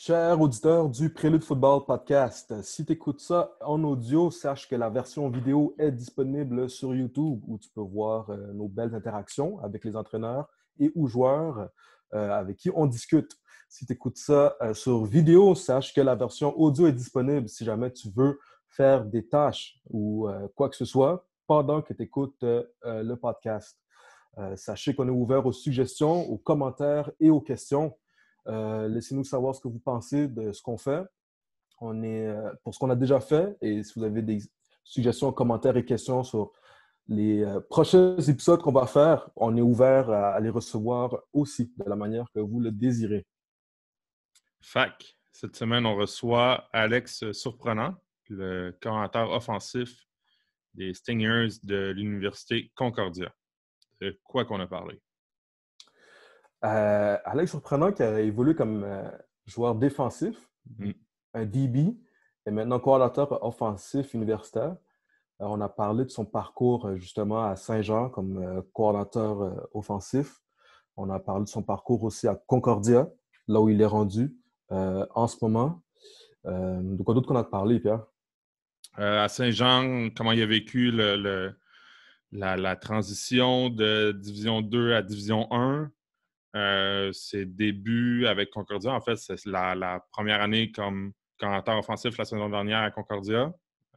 Cher auditeur du Prélude Football Podcast, si tu écoutes ça en audio, sache que la version vidéo est disponible sur YouTube où tu peux voir nos belles interactions avec les entraîneurs et ou joueurs avec qui on discute. Si tu écoutes ça sur vidéo, sache que la version audio est disponible si jamais tu veux faire des tâches ou quoi que ce soit pendant que tu écoutes le podcast. Sachez qu'on est ouvert aux suggestions, aux commentaires et aux questions. Laissez-nous savoir ce que vous pensez de ce qu'on fait. On est pour ce qu'on a déjà fait et si vous avez des suggestions, commentaires et questions sur les prochains épisodes qu'on va faire, on est ouvert à les recevoir aussi de la manière que vous le désirez. Fac, cette semaine, on reçoit Alex Surprenant, le commentateur offensif des Stingers de l'Université Concordia. De quoi qu'on a parlé? Alex Surprenant qui a évolué comme joueur défensif, un DB, et maintenant coordinateur offensif universitaire. On a parlé de son parcours justement à Saint-Jean comme coordinateur offensif. On a parlé de son parcours aussi à Concordia, là où il est rendu en ce moment. De quoi d'autre qu'on a parlé, Pierre? À Saint-Jean, comment il a vécu la transition de Division 2 à Division 1. Ses débuts avec Concordia. En fait, c'est la première année comme commentateur offensif la saison dernière à Concordia.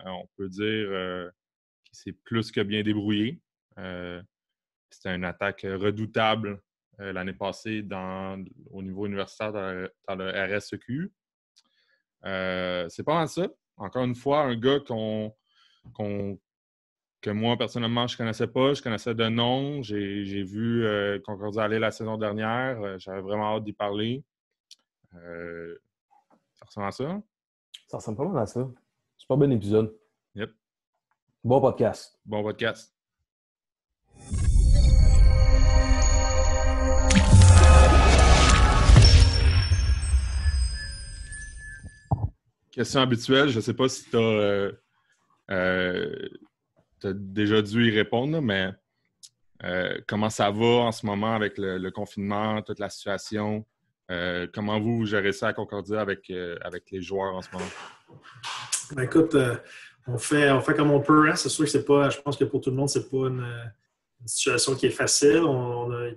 On peut dire qu'il s'est plus que bien débrouillé. C'était une attaque redoutable l'année passée au niveau universitaire dans le RSEQ. C'est pas mal ça. Encore une fois, un gars que moi, personnellement, je ne connaissais pas. Je connaissais de nom. J'ai vu Concordia aller la saison dernière. J'avais vraiment hâte d'y parler. Ça ressemble à ça? Ça ressemble pas mal à ça. Super bon épisode. Yep. Bon podcast. Bon podcast. Question habituelle. Je ne sais pas si tu as déjà dû y répondre, mais comment ça va en ce moment avec le confinement, toute la situation? Comment vous gérez ça à Concordia avec les joueurs en ce moment? Ben écoute, on fait comme on peut. Hein? C'est sûr que c'est pas, je pense que pour tout le monde, c'est pas une situation qui est facile.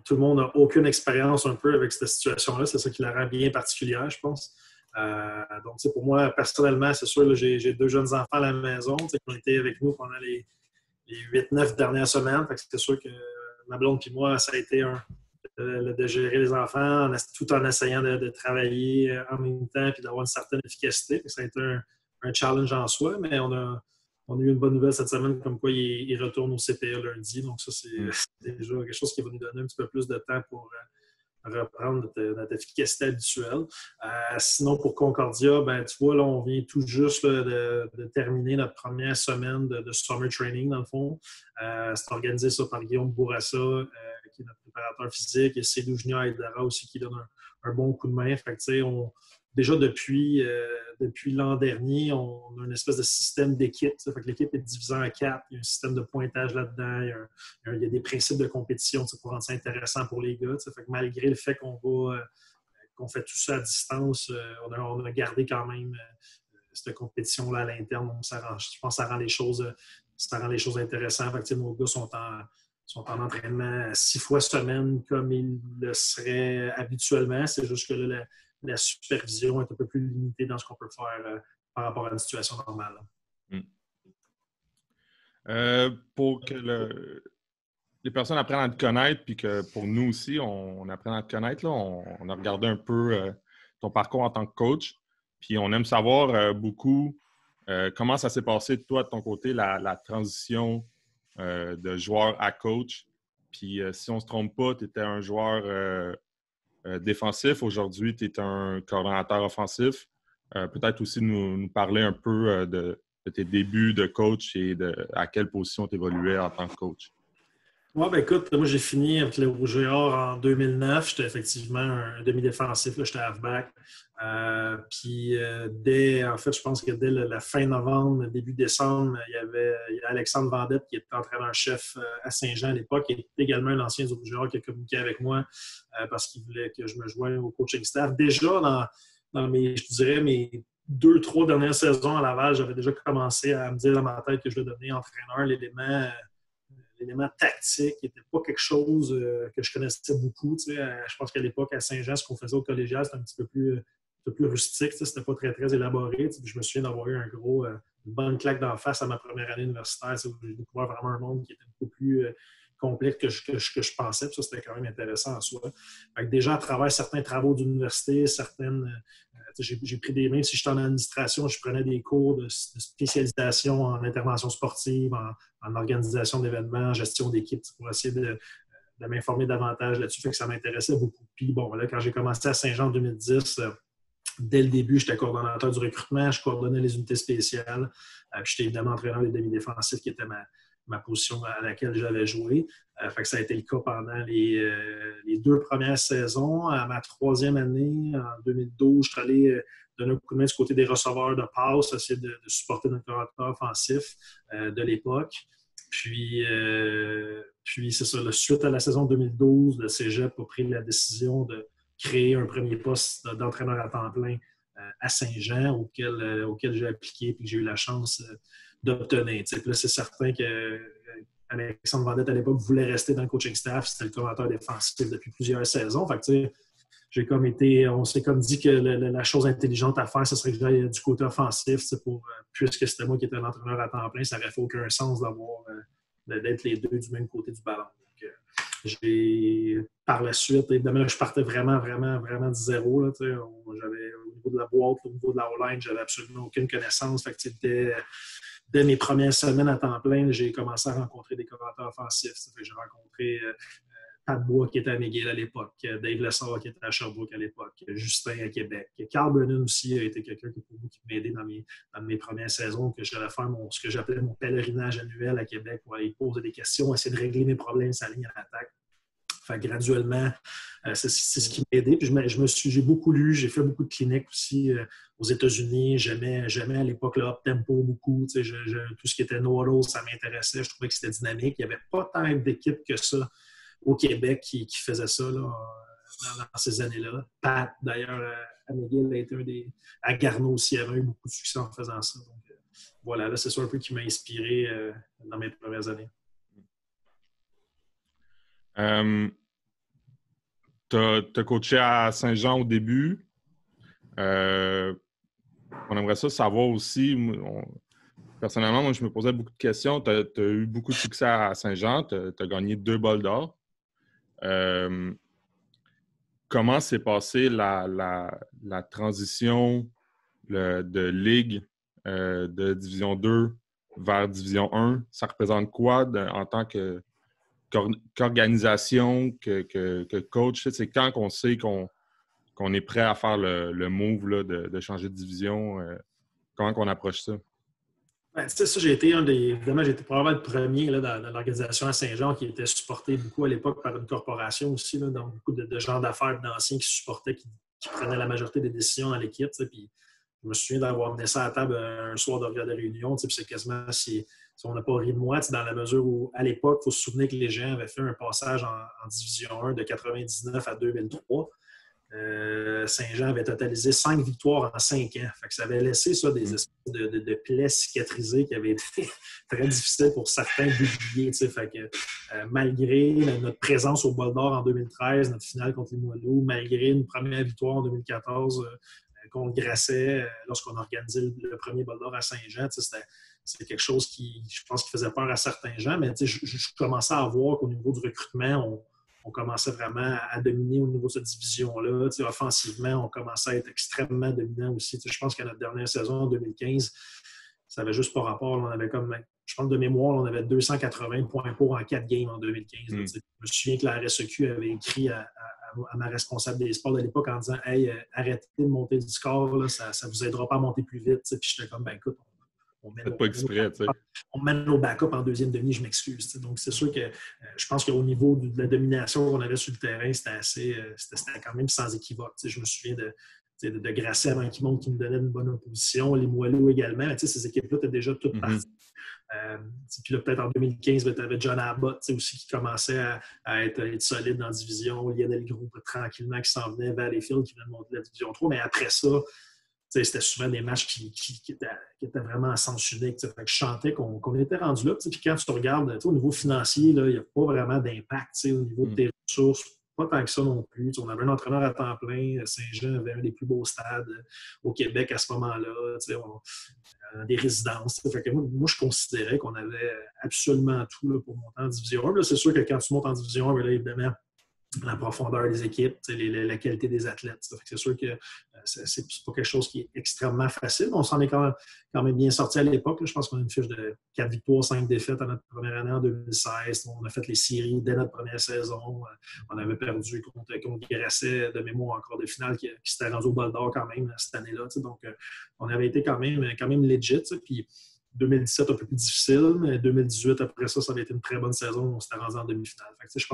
Tout le monde n'a aucune expérience un peu avec cette situation-là. C'est ça qui la rend bien particulière, je pense. Donc, pour moi, personnellement, c'est sûr, là, j'ai 2 jeunes enfants à la maison qui ont été avec nous pendant les 8-9 dernières semaines. Fait que c'est sûr que ma blonde et moi, ça a été de gérer les enfants tout en essayant de travailler en même temps et d'avoir une certaine efficacité. Ça a été un challenge en soi, mais on a eu une bonne nouvelle cette semaine comme quoi il retourne au CPA lundi. Donc ça, c'est déjà quelque chose qui va nous donner un petit peu plus de temps pour reprendre notre efficacité habituelle. Sinon, pour Concordia, ben, tu vois, là, on vient tout juste là, de terminer notre première semaine de summer training, dans le fond. C'est organisé ça par Guillaume Bourassa, qui est notre préparateur physique, et Cédou Junior Aydara aussi, qui donne un bon coup de main. Fait que, tu sais, déjà depuis l'an dernier, on a une espèce de système d'équipe. Fait que l'équipe est divisée en 4. Il y a un système de pointage là-dedans. Il y a des principes de compétition pour rendre ça intéressant pour les gars. Fait que malgré le fait qu'on fait tout ça à distance, on a gardé quand même cette compétition-là à l'interne. Donc, je pense que ça rend les choses intéressantes. Fait que, nos gars sont en entraînement 6 fois semaine comme ils le seraient habituellement. C'est juste que là, la supervision est un peu plus limitée dans ce qu'on peut faire par rapport à une situation normale. Pour que les personnes apprennent à te connaître, puis que pour nous aussi, on apprenne à te connaître, là, on a regardé un peu ton parcours en tant que coach, puis on aime savoir beaucoup comment ça s'est passé de toi, de ton côté, la transition de joueur à coach. Puis si on ne se trompe pas, tu étais un joueur défensif. Aujourd'hui, tu es un coordonnateur offensif. Peut-être aussi nous parler un peu de tes débuts de coach et à quelle position tu évoluais en tant que coach. Oui, ben écoute, moi j'ai fini avec le Rouge et Or en 2009. J'étais effectivement un demi-défensif, là, j'étais halfback. Puis je pense que dès la fin novembre, début décembre, il y a Alexandre Vendette qui était entraîneur-chef à Saint-Jean à l'époque, qui est également un ancien du Rouge et Or qui a communiqué avec moi parce qu'il voulait que je me joigne au coaching staff. Déjà, je dirais, mes 2-3 dernières saisons à Laval, j'avais déjà commencé à me dire dans ma tête que je devais devenir entraîneur. L'élément tactique n'était pas quelque chose que je connaissais beaucoup. Je pense qu'à l'époque, à Saint-Jean, ce qu'on faisait au collégial, c'était un petit peu plus rustique. C'était pas très, très élaboré. Je me souviens d'avoir eu une bonne claque d'en face à ma première année universitaire, où j'ai découvert vraiment un monde qui était beaucoup plus complexe que je pensais. Puis ça, c'était quand même intéressant en soi. Fait que déjà, à travers certains travaux d'université, j'ai pris même si j'étais en administration, je prenais des cours de spécialisation en intervention sportive, en organisation d'événements, en gestion d'équipe, pour essayer de m'informer davantage là-dessus. Fait que ça m'intéressait beaucoup. Puis bon, là, quand j'ai commencé à Saint-Jean en 2010, dès le début, j'étais coordonnateur du recrutement, je coordonnais les unités spéciales. Puis j'étais évidemment entraîneur des demi-défensifs, qui était ma position à laquelle j'avais joué. Fait que ça a été le cas pendant les 2 premières saisons. À ma 3e année, en 2012, je suis allé donner un coup de main du côté des receveurs de passe, essayer de supporter notre coordonnateur offensif de l'époque. Puis c'est ça, suite à la saison 2012, le Cégep a pris la décision de créer un premier poste d'entraîneur à temps plein à Saint-Jean, auquel j'ai appliqué et que j'ai eu la chance d'obtenir. Puis là, c'est certain qu'Alexandre Vendette, à l'époque, voulait rester dans le coaching staff. C'était le coordonnateur défensif depuis plusieurs saisons. Fait que, on s'est comme dit que la chose intelligente à faire, ce serait que j'aille du côté offensif, puisque c'était moi qui étais l'entraîneur à temps plein, ça n'aurait fait aucun sens d'être les deux du même côté du ballon. Par la suite, évidemment, je partais vraiment, vraiment, vraiment de zéro. Là, j'avais, au niveau de la boîte, au niveau de la O-line, j'avais absolument aucune connaissance. Fait que, dès mes premières semaines à temps plein, j'ai commencé à rencontrer des coordonnateurs offensifs. J'ai rencontré Pat Bois qui était à McGill à l'époque, Dave Lessard qui était à Sherbrooke à l'époque, Justin à Québec. Carl Brennan aussi a été quelqu'un qui m'a aidé dans mes premières saisons, que j'allais faire ce que j'appelais mon pèlerinage annuel à Québec pour aller poser des questions, essayer de régler mes problèmes sa ligne à l'attaque. Fait graduellement, c'est ce qui m'a aidé. Puis j'ai beaucoup lu, j'ai fait beaucoup de cliniques aussi aux États-Unis. J'aimais à l'époque le up-tempo beaucoup. Tout ce qui était no-huddle, ça m'intéressait. Je trouvais que c'était dynamique. Il n'y avait pas tant d'équipes que ça au Québec qui faisait ça là, dans ces années-là. Pat, d'ailleurs, à McGill, a été à Garneau aussi, avait eu beaucoup de succès en faisant ça. Donc, voilà, là, c'est ça un peu qui m'a inspiré dans mes premières années. T'as coaché à Saint-Jean au début. On aimerait ça savoir aussi. Personnellement, moi, je me posais beaucoup de questions. Tu as eu beaucoup de succès à Saint-Jean. Tu as gagné 2 bols d'or. Comment s'est passée la transition de Ligue de Division 2 vers Division 1? Ça représente quoi en tant qu'organisation, que coach? C'est quand qu'on sait qu'on est prêt à faire le move là, de changer de division? Comment qu'on approche ça? Ben, ça, j'ai été évidemment, j'ai été probablement le premier là, dans l'organisation à Saint-Jean qui était supporté beaucoup à l'époque par une corporation aussi, là, donc beaucoup de gens d'affaires d'anciens qui supportaient, qui prenaient la majorité des décisions dans l'équipe. Puis je me souviens d'avoir mené ça à la table un soir de réunion, puis c'est quasiment si on n'a pas ri de moi, dans la mesure où, à l'époque, il faut se souvenir que les gens avaient fait un passage en Division 1 de 1999 à 2003. Saint-Jean avait totalisé 5 victoires en 5 ans. Fait que ça avait laissé ça, des espèces de plaies cicatrisées qui avaient été très difficiles pour certains d'oublier. Fait que malgré notre présence au Bol d'Or en 2013, notre finale contre les Moineaux, malgré une première victoire en 2014 contre Grasset, lorsqu'on a organisé le premier Bol d'Or à Saint-Jean, c'est quelque chose qui, je pense, qui faisait peur à certains gens. Mais je commençais à voir qu'au niveau du recrutement, on commençait vraiment à dominer au niveau de cette division-là. Offensivement, on commençait à être extrêmement dominant aussi. Je pense qu'à notre dernière saison, en 2015, ça n'avait juste pas rapport. On avait je pense de mémoire, on avait 280 points pour en 4 games en 2015. Je me souviens que la RSEQ avait écrit à ma responsable des sports de l'époque en disant « Hey, arrêtez de monter du score, là, ça ne vous aidera pas à monter plus vite. » Puis j'étais comme « Ben écoute, on mène nos backups en deuxième demi, je m'excuse. » Donc, c'est sûr que je pense qu'au niveau de la domination qu'on avait sur le terrain, c'était quand même sans équivoque. Je me souviens de Grasset avant qu'il monte, qui me donnait une bonne opposition. Les Moelleux également. Ces équipes-là étaient déjà toutes parties. Puis là, peut-être en 2015, tu avais John Abbott aussi qui commençait à être solide dans la division. Lionel Groux, tranquillement, qui s'en venait. Valleyfield qui venait de monter la division 3. Mais après ça, c'était souvent des matchs qui étaient vraiment à sens unique. Fait que je sentais qu'on était rendu là. Puis quand tu te regardes au niveau financier, il n'y a pas vraiment d'impact au niveau de tes ressources. Pas tant que ça non plus. On avait un entraîneur à temps plein. Saint-Jean avait un des plus beaux stades au Québec à ce moment-là. Des résidences. Fait que moi, je considérais qu'on avait absolument tout là, pour monter en Division 1. Là, c'est sûr que quand tu montes en Division 1, là, évidemment, la profondeur des équipes, la qualité des athlètes. C'est sûr que c'est pas quelque chose qui est extrêmement facile. On s'en est quand même bien sorti à l'époque. Je pense qu'on a une fiche de 4 victoires, 5 défaites à notre première année en 2016. On a fait les séries dès notre première saison. On avait perdu contre Grasset de mémoire en quart de finale qui s'était rendu au bol d'or quand même cette année-là. Donc, on avait été quand même legit. Puis 2017, un peu plus difficile, mais 2018, après ça, ça avait été une très bonne saison. On s'était rendu en demi-finale. Je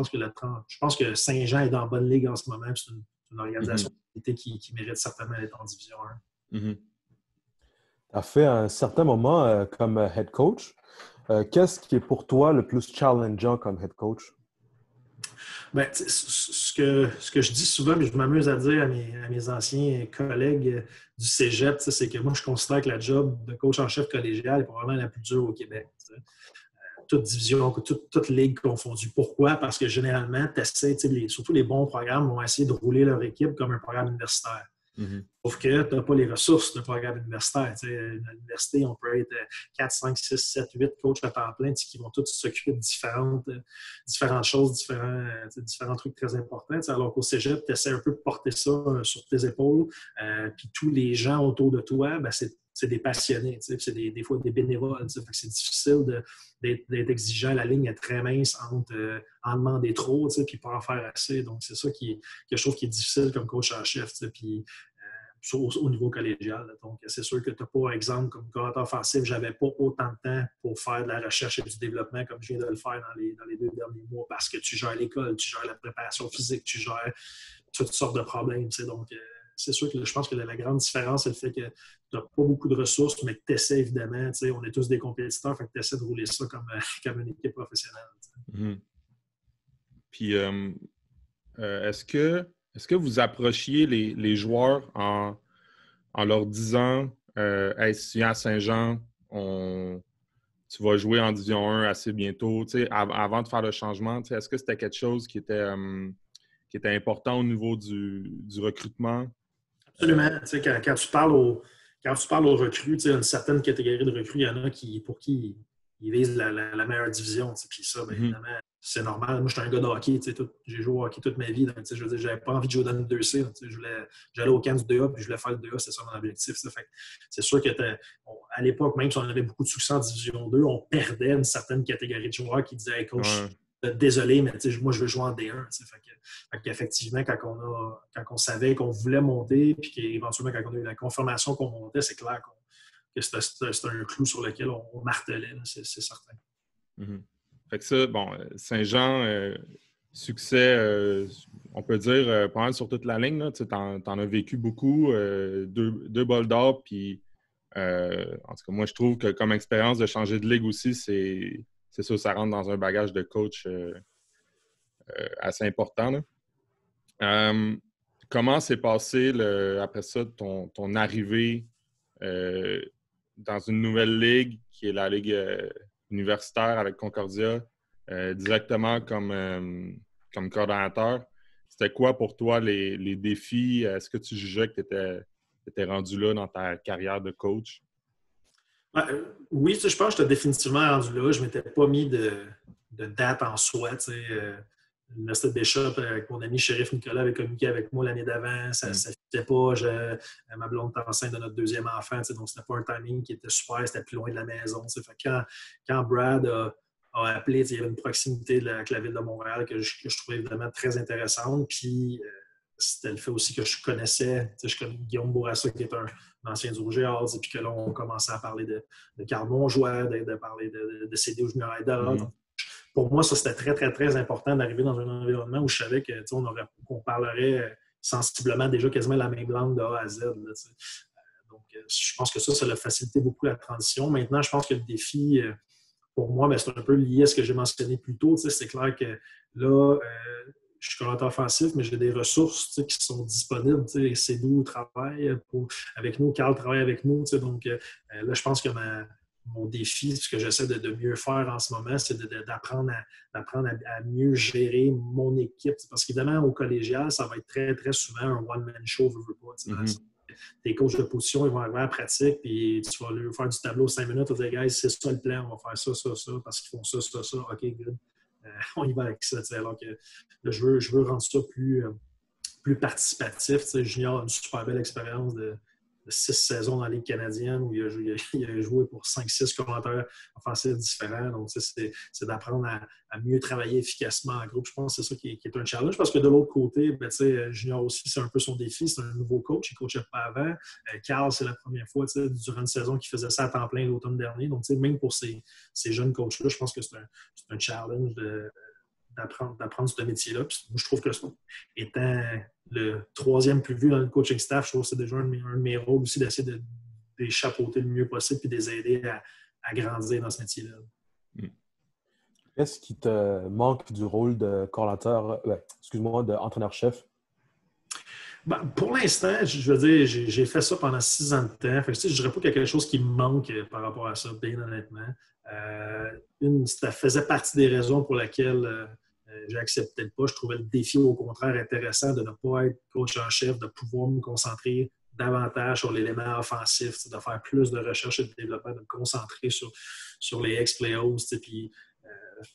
pense que Saint-Jean est dans la bonne ligue en ce moment. C'est une organisation qui mérite certainement d'être en Division 1. Tu as fait un certain moment comme head coach. Qu'est-ce qui est pour toi le plus challengeant comme head coach? Bien, ce que je dis souvent, mais je m'amuse à dire à mes anciens collègues du cégep, c'est que moi, je considère que la job de coach en chef collégial est probablement la plus dure au Québec. Toute division, toute ligue confondue. Pourquoi? Parce que généralement, tu essaies, surtout les bons programmes vont essayer de rouler leur équipe comme un programme universitaire. Sauf que tu n'as pas les ressources d'un programme universitaire. À l'université, on peut être 4, 5, 6, 7, 8 coachs à temps plein qui vont tous s'occuper de différentes choses, différents trucs très importants. Alors qu'au cégep, tu essaies un peu de porter ça sur tes épaules. Puis tous les gens autour de toi, c'est des passionnés. C'est des fois des bénévoles. Fait que c'est difficile d'être exigeant. La ligne est très mince entre en demander trop puis pas en faire assez. Donc, c'est ça qui est quelque chose qui est difficile comme coach en chef. Puis au niveau collégial. Là. Donc, c'est sûr que tu n'as pas, par exemple, comme coordinateur offensif, je n'avais pas autant de temps pour faire de la recherche et du développement comme je viens de le faire dans les 2 derniers mois parce que tu gères l'école, tu gères la préparation physique, tu gères toutes sortes de problèmes. Donc, c'est sûr que je pense que la grande différence, c'est le fait que tu n'as pas beaucoup de ressources, mais que tu essaies évidemment. On est tous des compétiteurs, fait que tu essaies de rouler ça comme une équipe professionnelle. Puis, est-ce que vous approchiez les joueurs en leur disant hey, si à Saint-Jean, tu vas jouer en Division 1 assez bientôt, avant de faire le changement, est-ce que c'était quelque chose qui était important au niveau du recrutement? Absolument. Quand tu parles aux recrues, une certaine catégorie de recrues, il y en a pour qui ils visent la meilleure division. Puis ça, bien évidemment, c'est normal. Moi, je suis un gars de hockey. J'ai joué au hockey toute ma vie. Donc, je veux dire, j'avais pas envie de jouer dans le 2C. J'allais au camp du 2A puis je voulais faire le 2A. C'est ça mon objectif. Fait c'est sûr que à l'époque, même si on avait beaucoup de succès en Division 2, on perdait une certaine catégorie de joueurs qui disaient hey, coach, désolé, mais moi, je veux jouer en D1. Fait qu'effectivement, quand on savait qu'on voulait monter puis qu'éventuellement, quand on a eu la confirmation qu'on montait, c'est clair que c'était un clou sur lequel on martelait, là, c'est certain. Fait que ça, bon, Saint-Jean, succès, on peut dire, pas mal sur toute la ligne. Tu en as vécu beaucoup, 2 bols d'or, puis en tout cas, moi, je trouve que comme expérience de changer de ligue aussi, c'est ça, ça rentre dans un bagage de coach assez important. Comment s'est passé, après ça, ton arrivée dans une nouvelle ligue, qui est la ligue universitaire avec Concordia, directement comme coordonnateur? C'était quoi pour toi les défis? Est-ce que tu jugeais que tu étais rendu là dans ta carrière de coach? Oui, je pense que j'étais définitivement rendu là. Je ne m'étais pas mis de date en soi. L'Université de Bishop, avec mon ami Shérif Nicolas, avait communiqué avec moi l'année d'avant. Ça ne fitait pas. Ma blonde était enceinte de notre 2e enfant. Donc, ce n'était pas un timing qui était super. C'était plus loin de la maison. Fait quand Brad a appelé, il y avait une proximité avec la ville de Montréal que je trouvais évidemment très intéressante. Puis, c'était le fait aussi que je connaissais Guillaume Bourassa, qui est un ancien du Rouge et Or, puis que là, on commençait à parler de Carl Monjoie, de parler de CD au Junior Aida. Pour moi, ça, c'était très, très, très important d'arriver dans un environnement où je savais qu'on parlerait sensiblement déjà quasiment la même langue de A à Z. Là, donc, je pense que ça l'a facilité beaucoup la transition. Maintenant, je pense que le défi, pour moi, c'est un peu lié à ce que j'ai mentionné plus tôt. C'est clair que là, je suis coordinateur offensif, mais j'ai des ressources qui sont disponibles. Cédou travaille avec nous, Carl travaille avec nous. Donc, là, je pense que mon défi, ce que j'essaie de mieux faire en ce moment, c'est d'apprendre à mieux gérer mon équipe. Parce qu'évidemment, au collégial, ça va être très, très souvent un one-man show, tes coachs de position, ils vont arriver à la pratique, puis tu vas leur faire du tableau 5 minutes, tu vas dire, guys, c'est ça le plan, on va faire ça, ça, ça, parce qu'ils font ça, ça, ça, OK, good. On y va avec ça. Alors que là, je veux rendre ça plus participatif. Junior a une super belle expérience de 6 saisons dans la Ligue canadienne où il a joué pour 5-6 commentaires offensifs différents. Donc, c'est d'apprendre à mieux travailler efficacement en groupe. Je pense que c'est ça qui est un challenge parce que de l'autre côté, Junior aussi, c'est un peu son défi. C'est un nouveau coach. Il ne coachait pas avant. Carl, c'est la première fois durant une saison qu'il faisait ça à temps plein l'automne dernier. Donc, même pour ces jeunes coachs-là, je pense que c'est un challenge d'apprendre ce métier-là. Puis, moi, je trouve que étant le 3e plus vu dans le coaching staff, je trouve que c'est déjà un de mes rôles aussi d'essayer de les chapeauter le mieux possible et de les aider à grandir dans ce métier-là. Qu'est-ce qui te manque du rôle de coordinateur, d'entraîneur-chef? Pour l'instant, je veux dire, j'ai fait ça pendant 6 ans de temps. Fait que, je ne dirais pas qu'il y a quelque chose qui me manque par rapport à ça, bien honnêtement. Ça faisait partie des raisons pour lesquelles j'ai accepté le poste. Je trouvais le défi, au contraire, intéressant de ne pas être coach en chef, de pouvoir me concentrer davantage sur l'élément offensif, de faire plus de recherche et de développement, de me concentrer sur les ex-playoffs. Puis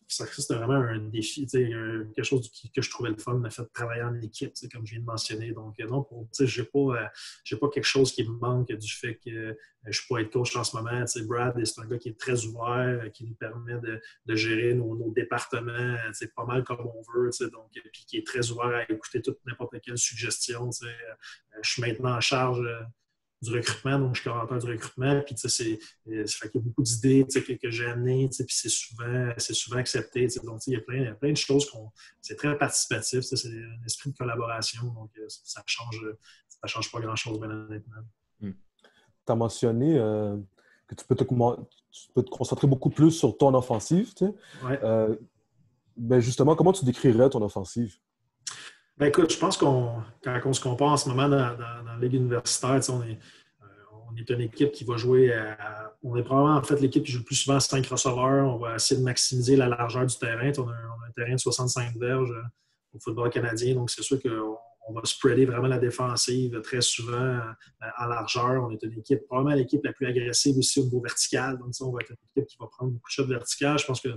c'était vraiment un défi, quelque chose que je trouvais le fun, me fait travailler en équipe, comme je viens de mentionner. Donc, non, je n'ai pas quelque chose qui me manque du fait que je ne suis pas être coach en ce moment. Brad, c'est un gars qui est très ouvert, qui nous permet de gérer nos départements pas mal comme on veut, donc, puis qui est très ouvert à écouter n'importe quelle suggestion. Je suis maintenant en charge du recrutement, donc je suis coordinateur du recrutement, puis ça fait qu'il y a beaucoup d'idées que j'ai amenées, puis c'est souvent accepté. Donc, il y a plein de choses c'est très participatif, c'est un esprit de collaboration, donc ça change pas grand-chose, bien honnêtement. Tu as mentionné que tu peux te concentrer beaucoup plus sur ton offensive. Ouais. Justement, comment tu décrirais ton offensive? Écoute, je pense quand on se compare en ce moment dans la Ligue universitaire, on est une équipe qui va jouer on est probablement en fait l'équipe qui joue le plus souvent à 5 receveurs. On va essayer de maximiser la largeur du terrain. On a un terrain de 65 verges au football canadien, donc c'est sûr qu'on va spreader vraiment la défensive très souvent en largeur. On est une équipe, probablement l'équipe la plus agressive aussi au niveau vertical. Donc, on va être une équipe qui va prendre beaucoup de shots verticales. Je pense que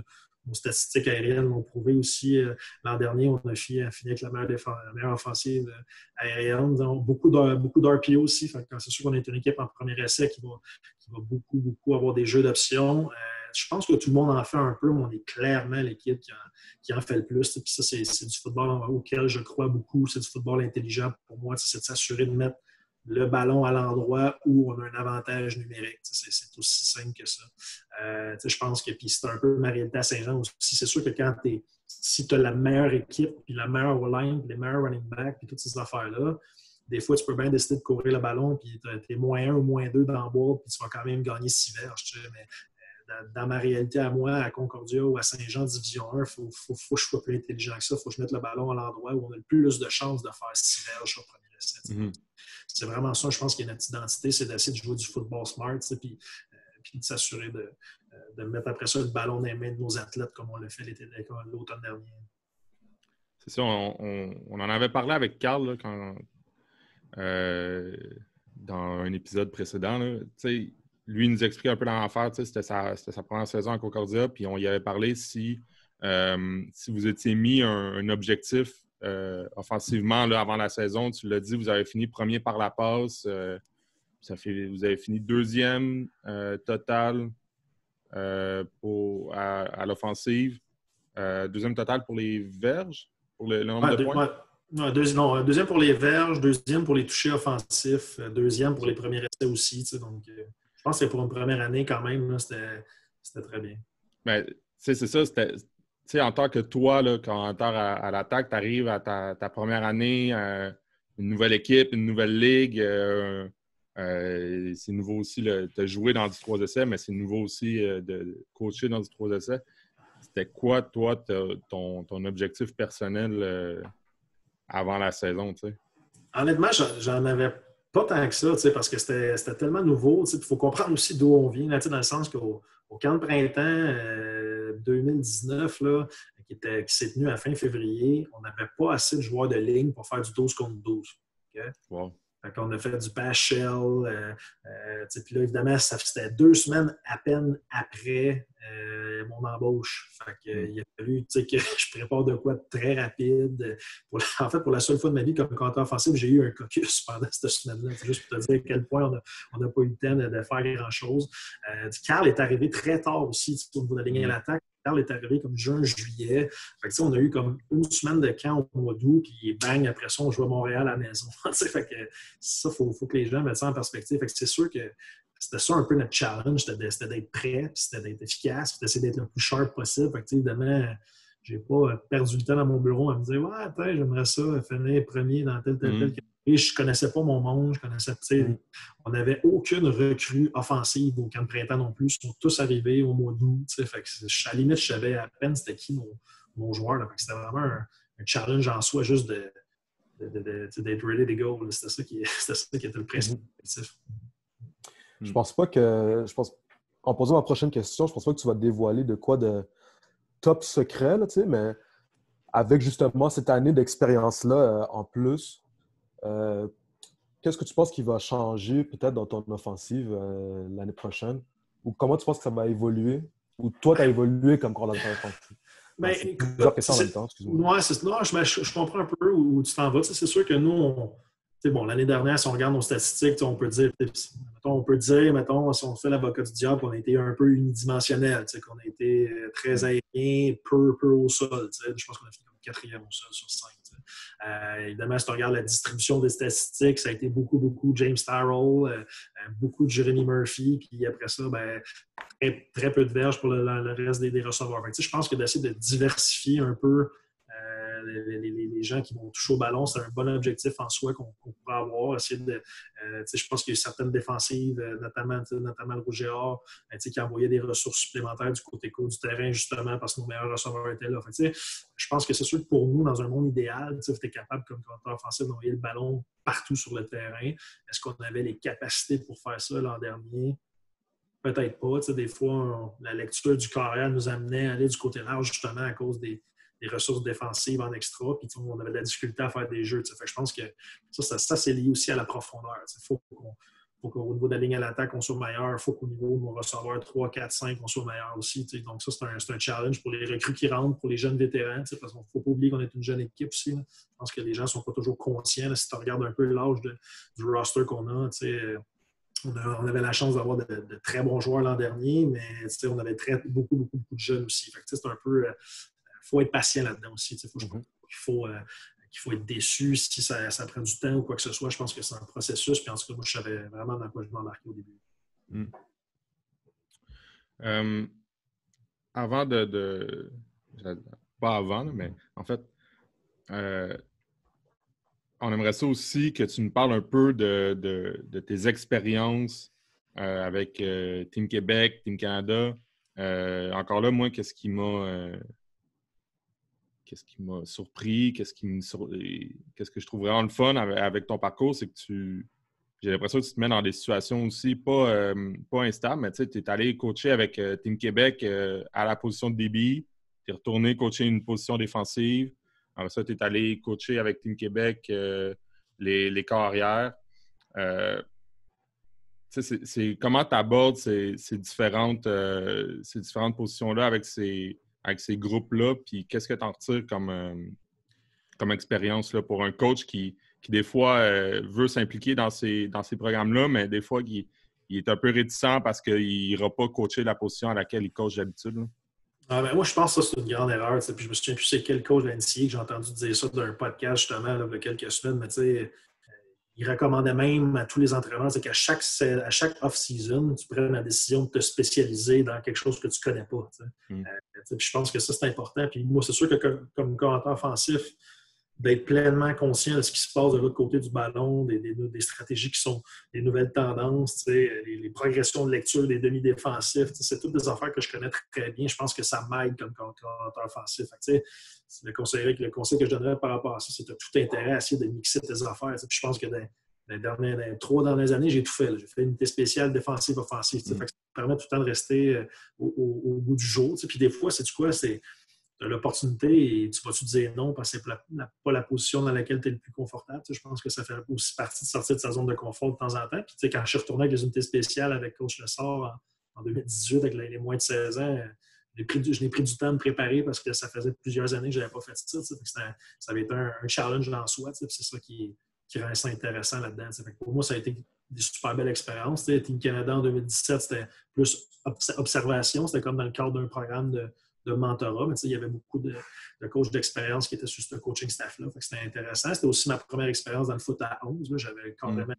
nos statistiques aériennes l'ont prouvé aussi. L'an dernier, on a fini avec la meilleure offensive aérienne. Donc, beaucoup d'RPO aussi. C'est sûr qu'on est une équipe en premier essai qui va beaucoup, beaucoup avoir des jeux d'options. Je pense que tout le monde en fait un peu, mais on est clairement l'équipe qui en fait le plus. Puis ça, c'est du football auquel je crois beaucoup. C'est du football intelligent pour moi. C'est de s'assurer de mettre le ballon à l'endroit où on a un avantage numérique. C'est aussi simple que ça. Je pense que c'est un peu ma réalité à Saint-Jean aussi. C'est sûr que si tu as la meilleure équipe, puis la meilleure line, puis les meilleurs running backs, puis toutes ces affaires-là, des fois, tu peux bien décider de courir le ballon, puis tu es -1 ou -2 dans le board, puis tu vas quand même gagner 6 verges. Mais dans ma réalité à moi, à Concordia ou à Saint-Jean, Division 1, il faut que je sois plus intelligent que ça. Il faut que je mette le ballon à l'endroit où on a le plus de chances de faire 6 verges au premier essai. C'est vraiment ça, je pense, qu'il y a notre identité, c'est d'essayer de jouer du football smart, puis de s'assurer de mettre après ça le ballon dans les mains de nos athlètes comme on l'a fait l'automne dernier. C'est ça, on en avait parlé avec Carl là, dans un épisode précédent. Là, lui, il nous expliquait un peu dans l'affaire, c'était sa première saison à Concordia, puis on y avait parlé si vous étiez mis un objectif offensivement là, avant la saison. Tu l'as dit, vous avez fini premier par la passe. Vous avez fini 2e total à l'offensive. 2e total pour les verges, pour le nombre de points. Non, 2e pour les verges, 2e pour les touchés offensifs, 2e pour les premiers essais aussi. Donc, je pense que pour une première année, quand même, là, c'était très bien. Mais, c'est ça, en tant que toi, là, quand à l'attaque, tu arrives à ta première année, une nouvelle équipe, une nouvelle ligue. C'est nouveau aussi de jouer dans du 3 essais, mais c'est nouveau aussi de coacher dans du 3 essais. C'était quoi, toi, ton objectif personnel avant la saison, tu sais? Honnêtement, j'en avais pas tant que ça, parce que c'était tellement nouveau. Il faut comprendre aussi d'où on vient, là, dans le sens qu'au camp de printemps 2019, là, qui s'est tenu à fin février, on n'avait pas assez de joueurs de ligne pour faire du 12 contre 12. Okay? Wow. Fait qu'on a fait du bash shell. Puis là, évidemment, c'était 2 semaines à peine après mon embauche. Fait qu'il a fallu que je prépare de quoi de très rapide. En fait, pour la seule fois de ma vie comme commentateur offensif, j'ai eu un caucus pendant cette semaine-là. Juste pour te dire à quel point on n'a pas eu le temps de faire grand-chose. Carl est arrivé très tard aussi au niveau de la ligne à l'attaque. Carl est arrivé comme juin, juillet. Fait que, on a eu comme une semaine de camp au mois d'août, puis bang, après ça, on joue à Montréal à la maison. Fait que ça, il faut que les gens mettent ça en perspective. Fait que c'est sûr que c'était ça un peu notre challenge, c'était d'être prêt, puis c'était d'être efficace, puis d'essayer d'être le plus sharp possible. Fait que, évidemment, j'ai pas perdu le temps dans mon bureau à me dire « Ouais, attends, j'aimerais ça finir premier dans tel catégorie. » Je connaissais pas mon monde, on n'avait aucune recrue offensive au camp de printemps non plus. Ils sont tous arrivés au mois d'août. Fait que à la limite, je savais à peine c'était qui mon joueur. Là. Fait que c'était vraiment un challenge en soi, juste d'être ready to go. C'était ça qui était le principe. Je pense pas que... en posant ma prochaine question, je pense pas que tu vas te dévoiler de quoi de top secret, là, mais avec justement cette année d'expérience-là en plus, qu'est-ce que tu penses qui va changer peut-être dans ton offensive l'année prochaine? Ou comment tu penses que ça va évoluer? Ou toi, tu as évolué comme coordonnateur offensif? Plusieurs questions en même temps, excuse-moi. Ouais, je comprends un peu où tu t'en vas. C'est sûr que nous, l'année dernière, si on regarde nos statistiques, on peut dire, mettons, si on fait l'avocat du diable, on a été un peu unidimensionnel, qu'on a été très aérien, peu au sol. Je pense qu'on a fini comme 4e au sol sur 5. Évidemment, si on regarde la distribution des statistiques, ça a été beaucoup James Starrell, beaucoup de Jeremy Murphy, puis après ça, très, très peu de verges pour le reste des receveurs. Je pense que d'essayer de diversifier un peu les gens qui vont toucher au ballon, c'est un bon objectif en soi qu'on pourrait avoir. Essayer je pense qu'il y a eu certaines défensives, notamment le Rouge et Or, qui envoyaient des ressources supplémentaires du côté du terrain, justement, parce que nos meilleurs receveurs étaient là. Je pense que c'est sûr que pour nous, dans un monde idéal, tu es capable, comme commentateur offensif, d'envoyer le ballon partout sur le terrain. Est-ce qu'on avait les capacités pour faire ça l'an dernier? Peut-être pas. Des fois, la lecture du carrière nous amenait à aller du côté large, justement, à cause des ressources défensives en extra, puis on avait de la difficulté à faire des jeux. Fait que je pense que ça c'est lié aussi à la profondeur. Il faut qu'au niveau de la ligne à l'attaque, on soit meilleur. Il faut qu'au niveau de nos receveurs 3, 4, 5, on soit meilleur aussi. Donc ça, c'est un challenge pour les recrues qui rentrent, pour les jeunes vétérans, parce qu'il ne faut pas oublier qu'on est une jeune équipe aussi. Là. Je pense que les gens ne sont pas toujours conscients. Là, si tu regardes un peu l'âge du roster qu'on a, on avait la chance d'avoir de très bons joueurs l'an dernier, mais on avait beaucoup de jeunes aussi. Fait que, c'est un peu... Il faut être patient là-dedans aussi. Il faut être déçu si ça prend du temps ou quoi que ce soit. Je pense que c'est un processus. Puis en tout cas, moi, je savais vraiment dans quoi je m'embarquais au début. Avant pas avant, mais en fait, on aimerait ça aussi que tu nous parles un peu de tes expériences avec Team Québec, Team Canada. Encore là, moi, qu'est-ce qui m'a surpris, qu'est-ce que je trouve vraiment le fun avec ton parcours, c'est que j'ai l'impression que tu te mets dans des situations aussi pas instables, mais tu es allé coacher avec Team Québec à la position de DB, tu es retourné coacher une position défensive, après ça, tu es allé coacher avec Team Québec les corps arrière. C'est comment tu abordes ces différentes positions-là avec ces groupes-là, puis qu'est-ce que tu en retires comme expérience là, pour un coach qui des fois, veut s'impliquer dans ces programmes-là, mais des fois, il est un peu réticent parce qu'il n'ira pas coacher la position à laquelle il coach d'habitude. Moi, je pense que ça, c'est une grande erreur. Puis je me souviens plus c'est quel coach de l'NCA que j'ai entendu dire ça d'un podcast, justement, là, il y a quelques semaines, mais il recommandait même à tous les entraîneurs qu'à chaque off-season, tu prennes la décision de te spécialiser dans quelque chose que tu ne connais pas. Puis je pense que ça, c'est important. Puis moi, c'est sûr que comme commentateur offensif, d'être pleinement conscient de ce qui se passe de l'autre côté du ballon, des stratégies qui sont des nouvelles tendances, les progressions de lecture des demi-défensifs. C'est toutes des affaires que je connais très bien. Je pense que ça m'aide comme coordinateur offensif. Le conseil que je donnerais par rapport à ça, c'est que tu as tout intérêt à essayer de mixer tes affaires. Puis je pense que dans les 3 dernières années, j'ai tout fait. J'ai fait une unité spéciale défensive, offensive. Fait que ça me permet tout le temps de rester au bout du jour. Puis des fois, c'est quoi? C'est l'opportunité et tu vas-tu dire non parce que c'est pas la position dans laquelle tu es le plus confortable. Je pense que ça fait aussi partie de sortir de sa zone de confort de temps en temps. Puis quand je suis retourné avec les unités spéciales avec Coach Lessard en 2018 avec les moins de 16 ans, je n'ai pris du temps à me préparer parce que ça faisait plusieurs années que je n'avais pas fait ça. Ça avait été un challenge en soi. C'est ça qui rend ça intéressant là-dedans. Pour moi, ça a été des super belles expériences. Team Canada en 2017, c'était plus observation. C'était comme dans le cadre d'un programme de mentorat. Mais il y avait beaucoup de coachs d'expérience qui étaient sur ce coaching staff-là. C'était intéressant. C'était aussi ma première expérience dans le foot à 11. J'avais carrément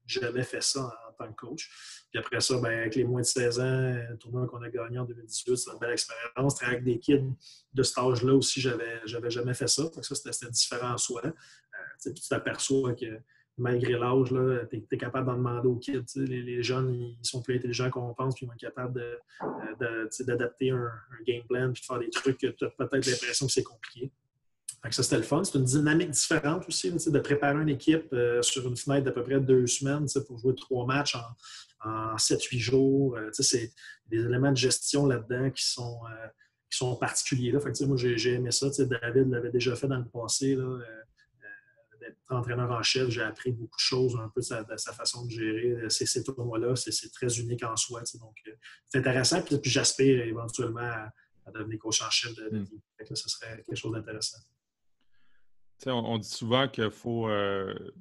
jamais fait ça en tant que coach. Puis après ça, avec les moins de 16 ans, le tournoi qu'on a gagné en 2018, c'était une belle expérience. Travailler avec des kids de cet âge-là aussi, j'avais jamais fait ça. Ça, c'était différent en soi. Puis tu t'aperçois que malgré l'âge, tu es capable d'en demander aux kids. Les jeunes, ils sont plus intelligents qu'on pense, puis ils vont être capables d'adapter un game plan, puis de faire des trucs que tu as peut-être l'impression que c'est compliqué. Fait que ça, c'était le fun. C'est une dynamique différente aussi, de préparer une équipe sur une fenêtre d'à peu près 2 semaines pour jouer 3 matchs en 7-8 jours. C'est des éléments de gestion là-dedans qui sont particuliers. Là. Fait que, moi, j'ai aimé ça. David l'avait déjà fait dans le passé. D'être entraîneur en chef, j'ai appris beaucoup de choses un peu de sa façon de gérer ces tournois-là. C'est très unique en soi. Donc, c'est intéressant. Puis j'aspire éventuellement à devenir coach en chef de team. Ce serait quelque chose d'intéressant. On dit souvent qu'il faut que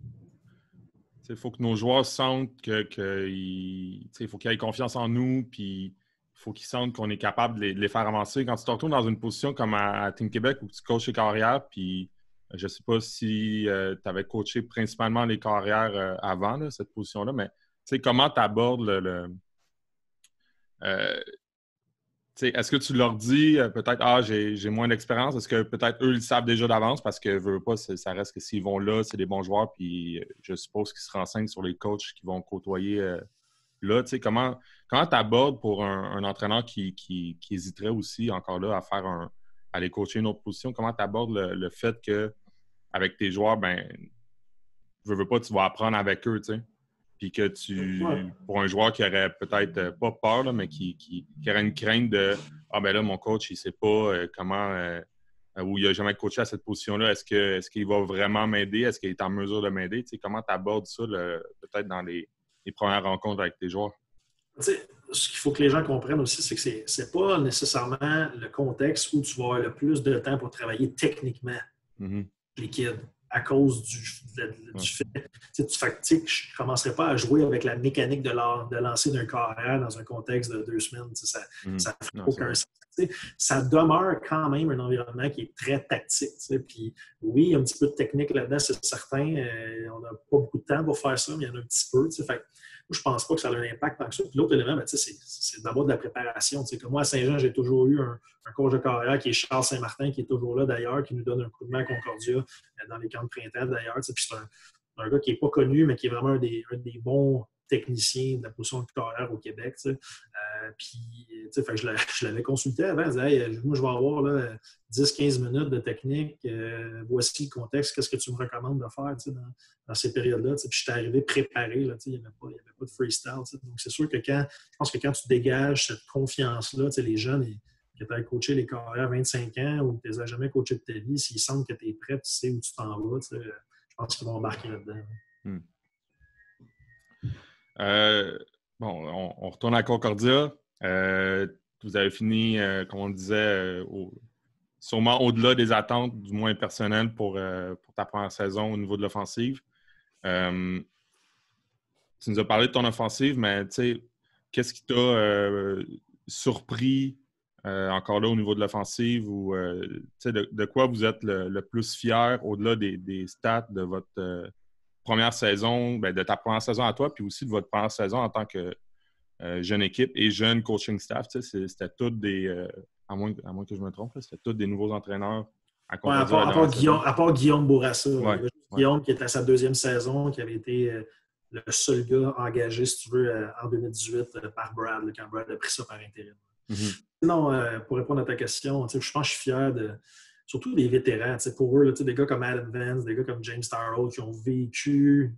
nos joueurs sentent qu'il faut qu'ils aient confiance en nous, puis il faut qu'ils sentent qu'on est capable de les faire avancer. Quand tu te retrouves dans une position comme à Team Québec où tu coaches les carrières, puis je ne sais pas si tu avais coaché principalement les carrières avant, là, cette position-là, mais comment tu abordes est-ce que tu leur dis peut-être j'ai moins d'expérience? Est-ce que peut-être eux ils le savent déjà d'avance parce que veut pas, ça reste que s'ils vont là, c'est des bons joueurs, puis je suppose qu'ils se renseignent sur les coachs qui vont côtoyer là. Comment tu abordes pour un entraîneur qui hésiterait aussi encore là à aller coacher une autre position? Comment tu abordes le fait que avec tes joueurs, veux pas, tu vas apprendre avec eux, tu sais? Puis que pour un joueur qui aurait peut-être pas peur, là, mais qui aurait une crainte de là, mon coach, il ne sait pas comment ou il n'a jamais coaché à cette position-là. Est-ce qu'il va vraiment m'aider? Est-ce qu'il est en mesure de m'aider? Tu sais, comment tu abordes ça peut-être dans les premières rencontres avec tes joueurs? Tu sais, ce qu'il faut que les gens comprennent aussi, c'est que c'est pas nécessairement le contexte où tu vas avoir le plus de temps pour travailler techniquement les kids. À cause du fait. Je ne commencerai pas à jouer avec la mécanique de lancer d'un carrière dans un contexte de 2 semaines. Ça n'a aucun sens. Ça demeure quand même un environnement qui est très tactique. Puis oui, il y a un petit peu de technique là-dedans, c'est certain. On n'a pas beaucoup de temps pour faire ça, mais il y en a un petit peu. Fait je ne pense pas que ça a un impact tant que ça. Puis l'autre élément, c'est d'abord de la préparation. Comme moi, à Saint-Jean, j'ai toujours eu un coach de carrière qui est Charles Saint-Martin, qui est toujours là d'ailleurs, qui nous donne un coup de main à Concordia dans les camps de printemps d'ailleurs. Puis c'est un gars qui n'est pas connu, mais qui est vraiment un des bons technicien de la position de carrière au Québec. Je l'avais consulté avant. Je disais, hey, moi, je vais avoir 10-15 minutes de technique. Voici le contexte. Qu'est-ce que tu me recommandes de faire dans ces périodes-là? Puis je suis arrivé préparé. Là, il n'y avait pas de freestyle. Donc, c'est sûr que je pense que quand tu dégages cette confiance-là, les jeunes qui étaient coachés les carrières 25 ans ou que tu ne les as jamais coachés de ta vie, s'ils sentent que tu es prêt, tu sais où tu t'en vas, je pense qu'ils vont embarquer là-dedans. On retourne à Concordia. Vous avez fini, comme on disait, sûrement au-delà des attentes, du moins personnelles, pour ta première saison au niveau de l'offensive. Tu nous as parlé de ton offensive, mais qu'est-ce qui t'a surpris encore là au niveau de l'offensive ou de quoi vous êtes le plus fier au-delà des stats de votre première saison, de ta première saison à toi, puis aussi de votre première saison en tant que jeune équipe et jeune coaching staff. C'était tous des, à moins que je me trompe, c'était tous des nouveaux entraîneurs à Ouais, Concordia. à part Guillaume Bourassa. Ouais, Guillaume, qui était à sa deuxième saison, qui avait été le seul gars engagé, si tu veux, en 2018 par Brad, là, quand Brad a pris ça par intérim. Mm-hmm. Sinon, pour répondre à ta question, je pense que je suis fier surtout des vétérans. Pour eux, là, des gars comme Adam Vance, des gars comme James Starrow qui ont vécu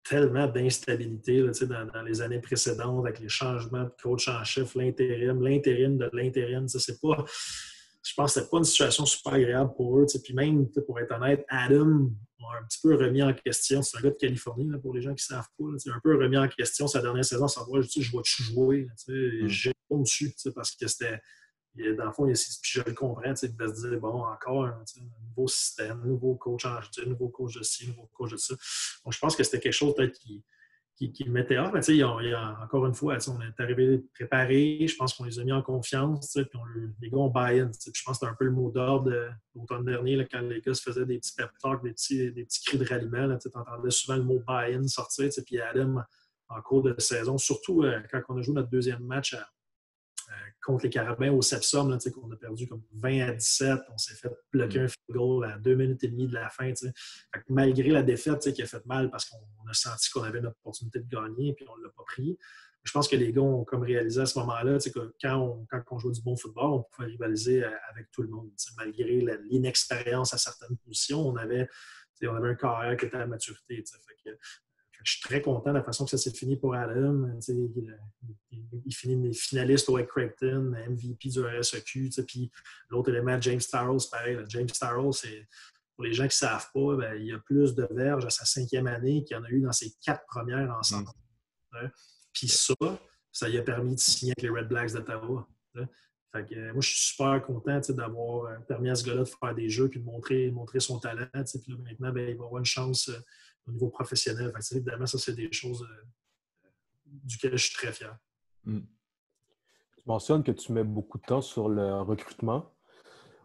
tellement d'instabilité là, dans les années précédentes avec les changements de coach en chef, l'intérim de l'intérim. C'est pas, je pense que c'était pas une situation super agréable pour eux. Puis même, pour être honnête, Adam a un petit peu remis en question. C'est un gars de Californie, là, pour les gens qui ne savent pas. Un peu remis en question sa dernière saison, sans savoir, je vais-tu jouer? J'ai pas dessus parce que c'était. Dans le fond, puis je le comprends, de se dire, bon, encore un nouveau système, un nouveau coach en nouveau coach de ci, nouveau coach de ça. Donc, je pense que c'était quelque chose peut-être qui le mettait hors. Mais encore une fois, on est arrivé préparé. Je pense qu'on les a mis en confiance. Puis les gars ont buy-in. Je pense que c'était un peu le mot d'ordre l'automne dernier, là, quand les gars se faisaient des petits pep talks, des petits cris de ralliement. Tu entendais souvent le mot buy-in sortir. Puis Adam, en cours de saison, surtout quand on a joué notre deuxième match contre les Carabins au Sepsum, là, qu'on a perdu comme 20-17. On s'est fait bloquer un field goal à 2 minutes et demie de la fin. Fait que malgré la défaite qui a fait mal parce qu'on a senti qu'on avait notre opportunité de gagner et on ne l'a pas pris. Je pense que les gars ont comme réalisé à ce moment-là que quand on jouait du bon football, on pouvait rivaliser avec tout le monde. Malgré l'inexpérience à certaines positions, on avait un carrière qui était à maturité. Je suis très content de la façon que ça s'est fini pour Adam. Il finit finaliste au Craigton, MVP du RSEQ. Puis l'autre élément, James Starrow, c'est pareil. James Starrow, c'est pour les gens qui ne savent pas, il y a plus de verges à sa 5e année qu'il y en a eu dans ses 4 premières ensemble. Puis ça lui a permis de signer avec les Red Blacks d'Ottawa. Fait que, moi, je suis super content d'avoir permis à ce gars-là de faire des jeux et de montrer son talent. Puis là, maintenant, il va avoir une chance au niveau professionnel. Fait que, évidemment, ça, c'est des choses duquel je suis très fier. Tu mentionnes que tu mets beaucoup de temps sur le recrutement.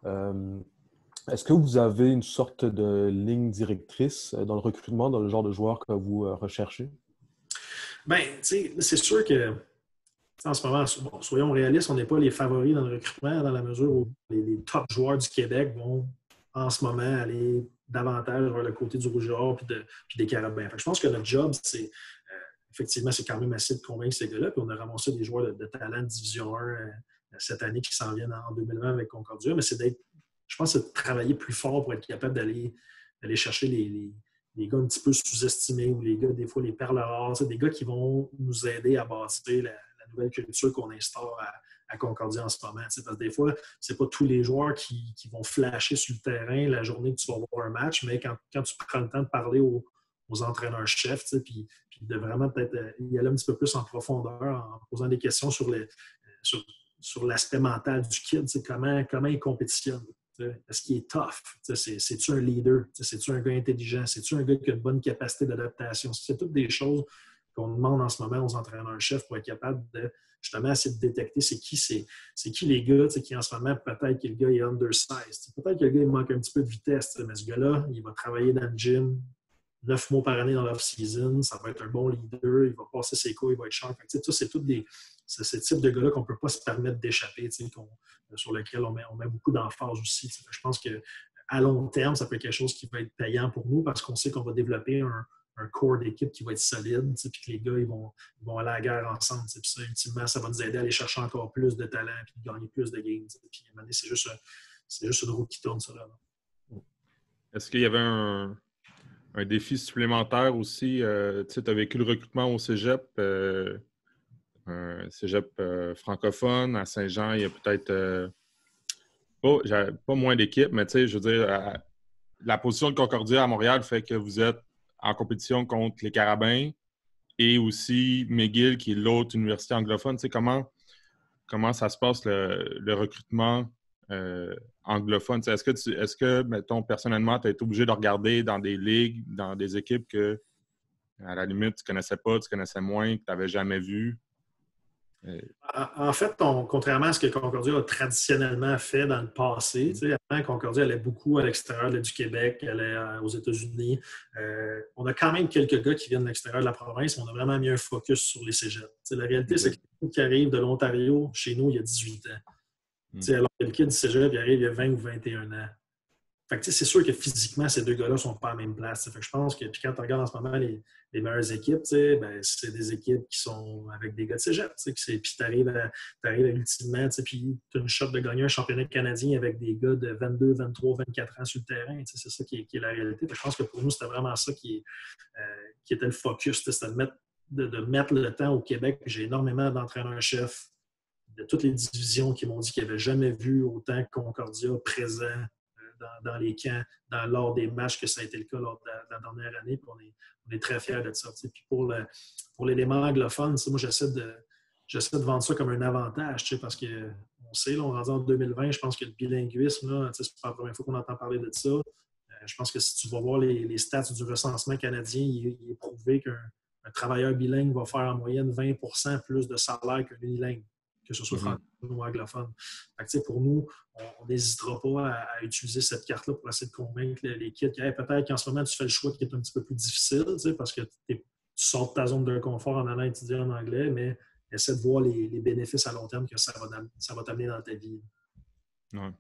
Est-ce que vous avez une sorte de ligne directrice dans le recrutement, dans le genre de joueurs que vous recherchez? Bien, c'est sûr que en ce moment, bon, soyons réalistes, on n'est pas les favoris dans le recrutement dans la mesure où les top joueurs du Québec vont en ce moment aller davantage vers le côté du Rouge et Or puis des Carabins. Je pense que notre job, c'est effectivement, c'est quand même assez de convaincre ces gars-là. Puis on a ramassé des joueurs de talent de Division 1 cette année qui s'en viennent en 2020 avec Concordia. Mais je pense, c'est de travailler plus fort pour être capable d'aller chercher les gars un petit peu sous-estimés ou les gars, des fois, les perles rares. Des gars qui vont nous aider à bâtir la nouvelle culture qu'on instaure à Concordia en ce moment. Parce que des fois, c'est pas tous les joueurs qui vont flasher sur le terrain la journée que tu vas voir un match, mais quand tu prends le temps de parler aux entraîneurs-chefs, puis de vraiment peut-être y aller un petit peu plus en profondeur en posant des questions sur l'aspect mental du kid, comment il compétitionne. Est-ce qu'il est tough? C'est-tu un leader? C'est-tu un gars intelligent? C'est-tu un gars qui a une bonne capacité d'adaptation? C'est toutes des choses qu'on demande en ce moment aux entraîneurs-chefs pour être capable de justement essayer de détecter c'est qui les gars qui en ce moment, peut-être que le gars est undersized. Peut-être que le gars il manque un petit peu de vitesse, mais ce gars-là, il va travailler dans le gym 9 mois par année dans l'off-season, ça va être un bon leader, il va passer ses coups, il va être sharp. C'est ce type de gars-là qu'on ne peut pas se permettre d'échapper, sur lequel on met beaucoup d'emphase aussi. Je pense qu'à long terme, ça peut être quelque chose qui va être payant pour nous parce qu'on sait qu'on va développer un corps d'équipe qui va être solide, puis que les gars ils vont aller à la guerre ensemble. Puis ça, ultimement, ça va nous aider à aller chercher encore plus de talent et de gagner plus de games. Puis à un moment donné, c'est juste une roue qui tourne, ça. Là. Est-ce qu'il y avait un défi supplémentaire aussi? Tu as vécu le recrutement au cégep, un cégep francophone. À Saint-Jean, il y a peut-être pas moins d'équipes, mais je veux dire, la position de Concordia à Montréal fait que vous êtes en compétition contre les Carabins et aussi McGill, qui est l'autre université anglophone. Comment ça se passe le recrutement anglophone? Est-ce que, mettons, personnellement, tu as été obligé de regarder dans des ligues, dans des équipes que, à la limite, tu connaissais pas, tu connaissais moins, que tu n'avais jamais vu? En fait, contrairement à ce que Concordia a traditionnellement fait dans le passé, avant, Concordia allait beaucoup à l'extérieur du Québec, allait aux États-Unis. On a quand même quelques gars qui viennent de l'extérieur de la province, mais on a vraiment mis un focus sur les cégeps. La réalité, c'est que quelqu'un qui arrive de l'Ontario, chez nous, il y a 18 ans. Alors que le kid du cégep, il arrive il y a 20 ou 21 ans. Fait que, c'est sûr que physiquement, ces deux gars-là ne sont pas à la même place. Fait que je pense que puis quand tu regardes en ce moment les meilleures équipes, ben, c'est des équipes qui sont avec des gars de cégep. Puis tu arrives ultimement, puis tu as une shot de gagner un championnat canadien avec des gars de 22, 23, 24 ans sur le terrain. C'est ça qui est la réalité. Fait que je pense que pour nous, c'était vraiment ça qui était le focus. C'était de mettre le temps au Québec. J'ai énormément d'entraîneurs-chefs de toutes les divisions qui m'ont dit qu'ils n'avaient jamais vu autant Concordia présent dans les camps, lors des matchs, que ça a été le cas lors de la dernière année. Puis on est très fiers de ça. Puis pour l'élément anglophone, moi, j'essaie de vendre ça comme un avantage, parce qu'on sait, là, on rentre en 2020, je pense que le bilinguisme, là, c'est pas la première fois qu'on entend parler de ça. Je pense que si tu vas voir les stats du recensement canadien, il est prouvé qu'un travailleur bilingue va faire en moyenne 20% plus de salaire qu'un unilingue, que ce soit francophone ou anglophone. Fait que, pour nous, on n'hésitera pas à utiliser cette carte-là pour essayer de convaincre les kids que peut-être qu'en ce moment, tu fais le choix qui est un petit peu plus difficile, parce que tu sors de ta zone de confort en allant étudier en anglais, mais essaie de voir les bénéfices à long terme que ça va t'amener dans ta vie. Ouais.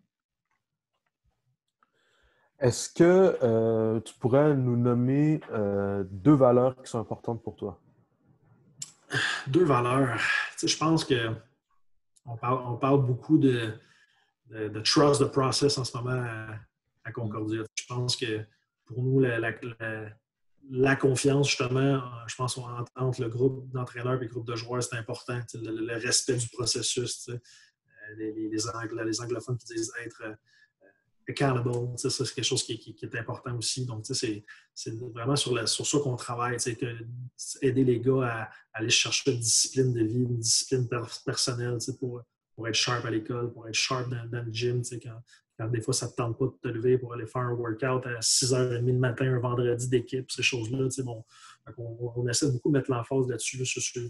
Est-ce que tu pourrais nous nommer 2 valeurs qui sont importantes pour toi? 2 valeurs. Je pense qu'on parle beaucoup de trust the process en ce moment à Concordia. Je pense que pour nous, la confiance, justement, je pense entre le groupe d'entraîneurs et le groupe de joueurs, c'est important. Le respect du processus. Les anglophones qui disent être accountable, ça, c'est quelque chose qui est important aussi. Donc, c'est vraiment sur ça qu'on travaille, aider les gars à aller chercher une discipline de vie, une discipline personnelle pour être sharp à l'école, pour être sharp dans le gym, quand des fois, ça ne te tente pas de te lever pour aller faire un workout à 6h30 le matin, un vendredi d'équipe, ces choses-là. On essaie beaucoup de mettre l'emphase là-dessus, sur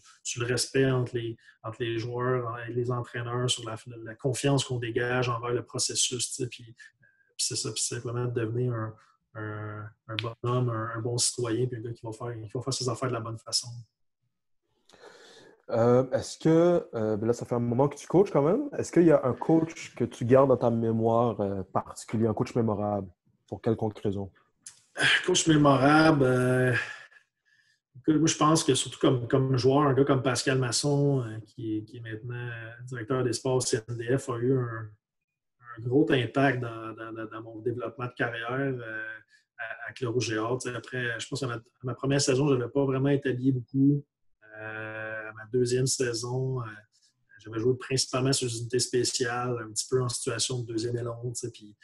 le respect entre les joueurs et les entraîneurs, sur la confiance qu'on dégage envers le processus. Puis c'est ça, puis simplement de devenir un bon homme, un bon citoyen, puis un gars qui va faire ses affaires de la bonne façon. Est-ce que, là, ça fait un moment que tu coaches quand même. Est-ce qu'il y a un coach que tu gardes dans ta mémoire particulier, un coach mémorable, pour quelconque raison? Coach mémorable, moi, je pense que surtout comme joueur, un gars comme Pascal Masson, qui est maintenant directeur des sports au CNDF, a eu un gros impact dans mon développement de carrière avec le Rouge et Or. Après, je pense qu'à ma première saison, je n'avais pas vraiment établi beaucoup. À ma deuxième saison, j'avais joué principalement sur des unités spéciales, un petit peu en situation de deuxième élan. Puis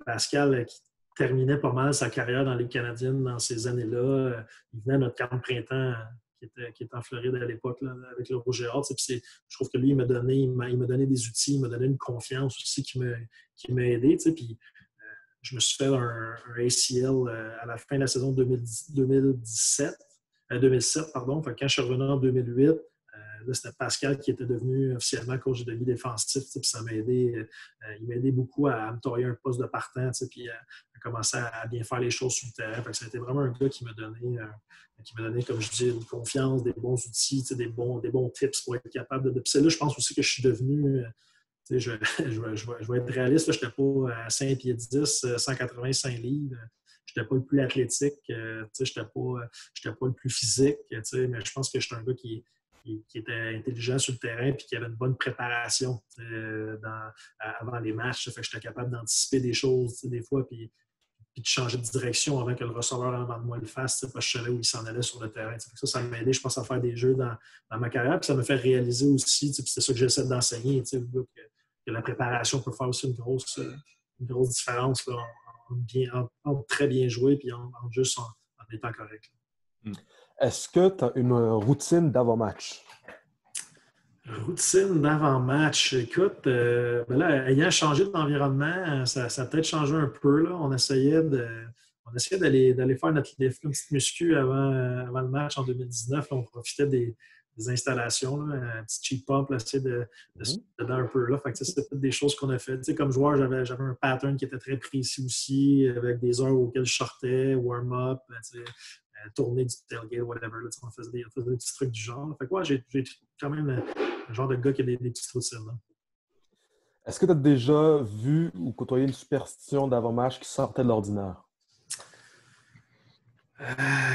Pascal, qui terminait pas mal sa carrière dans les Canadiennes dans ces années-là, il venait à notre camp de printemps qui était en Floride à l'époque avec le Rouge et Or. Je trouve que lui, il m'a donné des outils, il m'a donné une confiance aussi qui m'a aidé. Puis je me suis fait un ACL à la fin de la saison 2007. Fait quand je suis revenu en 2008, là, c'était Pascal qui était devenu officiellement coach de demi-défensif. Puis ça m'a aidé. Il m'a aidé beaucoup à me tailler un poste de partant, puis à commencer à bien faire les choses sur le terrain. Fait que ça a été vraiment un gars qui m'a donné, comme je dis, une confiance, des bons outils, des bons tips pour être capable de. Puis c'est là, je pense aussi que je suis devenu. Je vais être réaliste, je n'étais pas à 5 pieds 10, 185 livres. Je n'étais pas le plus athlétique, je n'étais pas le plus physique, mais je pense que je suis un gars qui était intelligent sur le terrain et qui avait une bonne préparation avant les matchs. Fait que j'étais capable d'anticiper des choses des fois puis de changer de direction avant que le receveur avant de moi le fasse, parce que je savais où il s'en allait sur le terrain. Ça m'a aidé, je pense, à faire des jeux dans ma carrière. Puis ça m'a fait réaliser aussi, c'est ça que j'essaie d'enseigner, que la préparation peut faire aussi une grosse différence là, en très bien joué puis en juste en étant correct. Est-ce que tu as une routine d'avant-match? Routine d'avant-match. Écoute, là, ayant changé d'environnement, ça a peut-être changé un peu. Là. On essayait d'aller faire notre lift, une petite muscu avant le match en 2019. Là, on profitait des installations, là, un petit cheat pump, essayer de se donner un peu. Là. Fait que, c'est peut-être des choses qu'on a faites. Comme joueur, j'avais un pattern qui était très précis aussi, avec des heures auxquelles je sortais, warm-up, tournée du tailgate, whatever. Là, on faisait des petits trucs du genre. Fait que, j'ai quand même le genre de gars qui a des petites routines. Là. Est-ce que tu as déjà vu ou côtoyé une superstition d'avant-match qui sortait de l'ordinaire?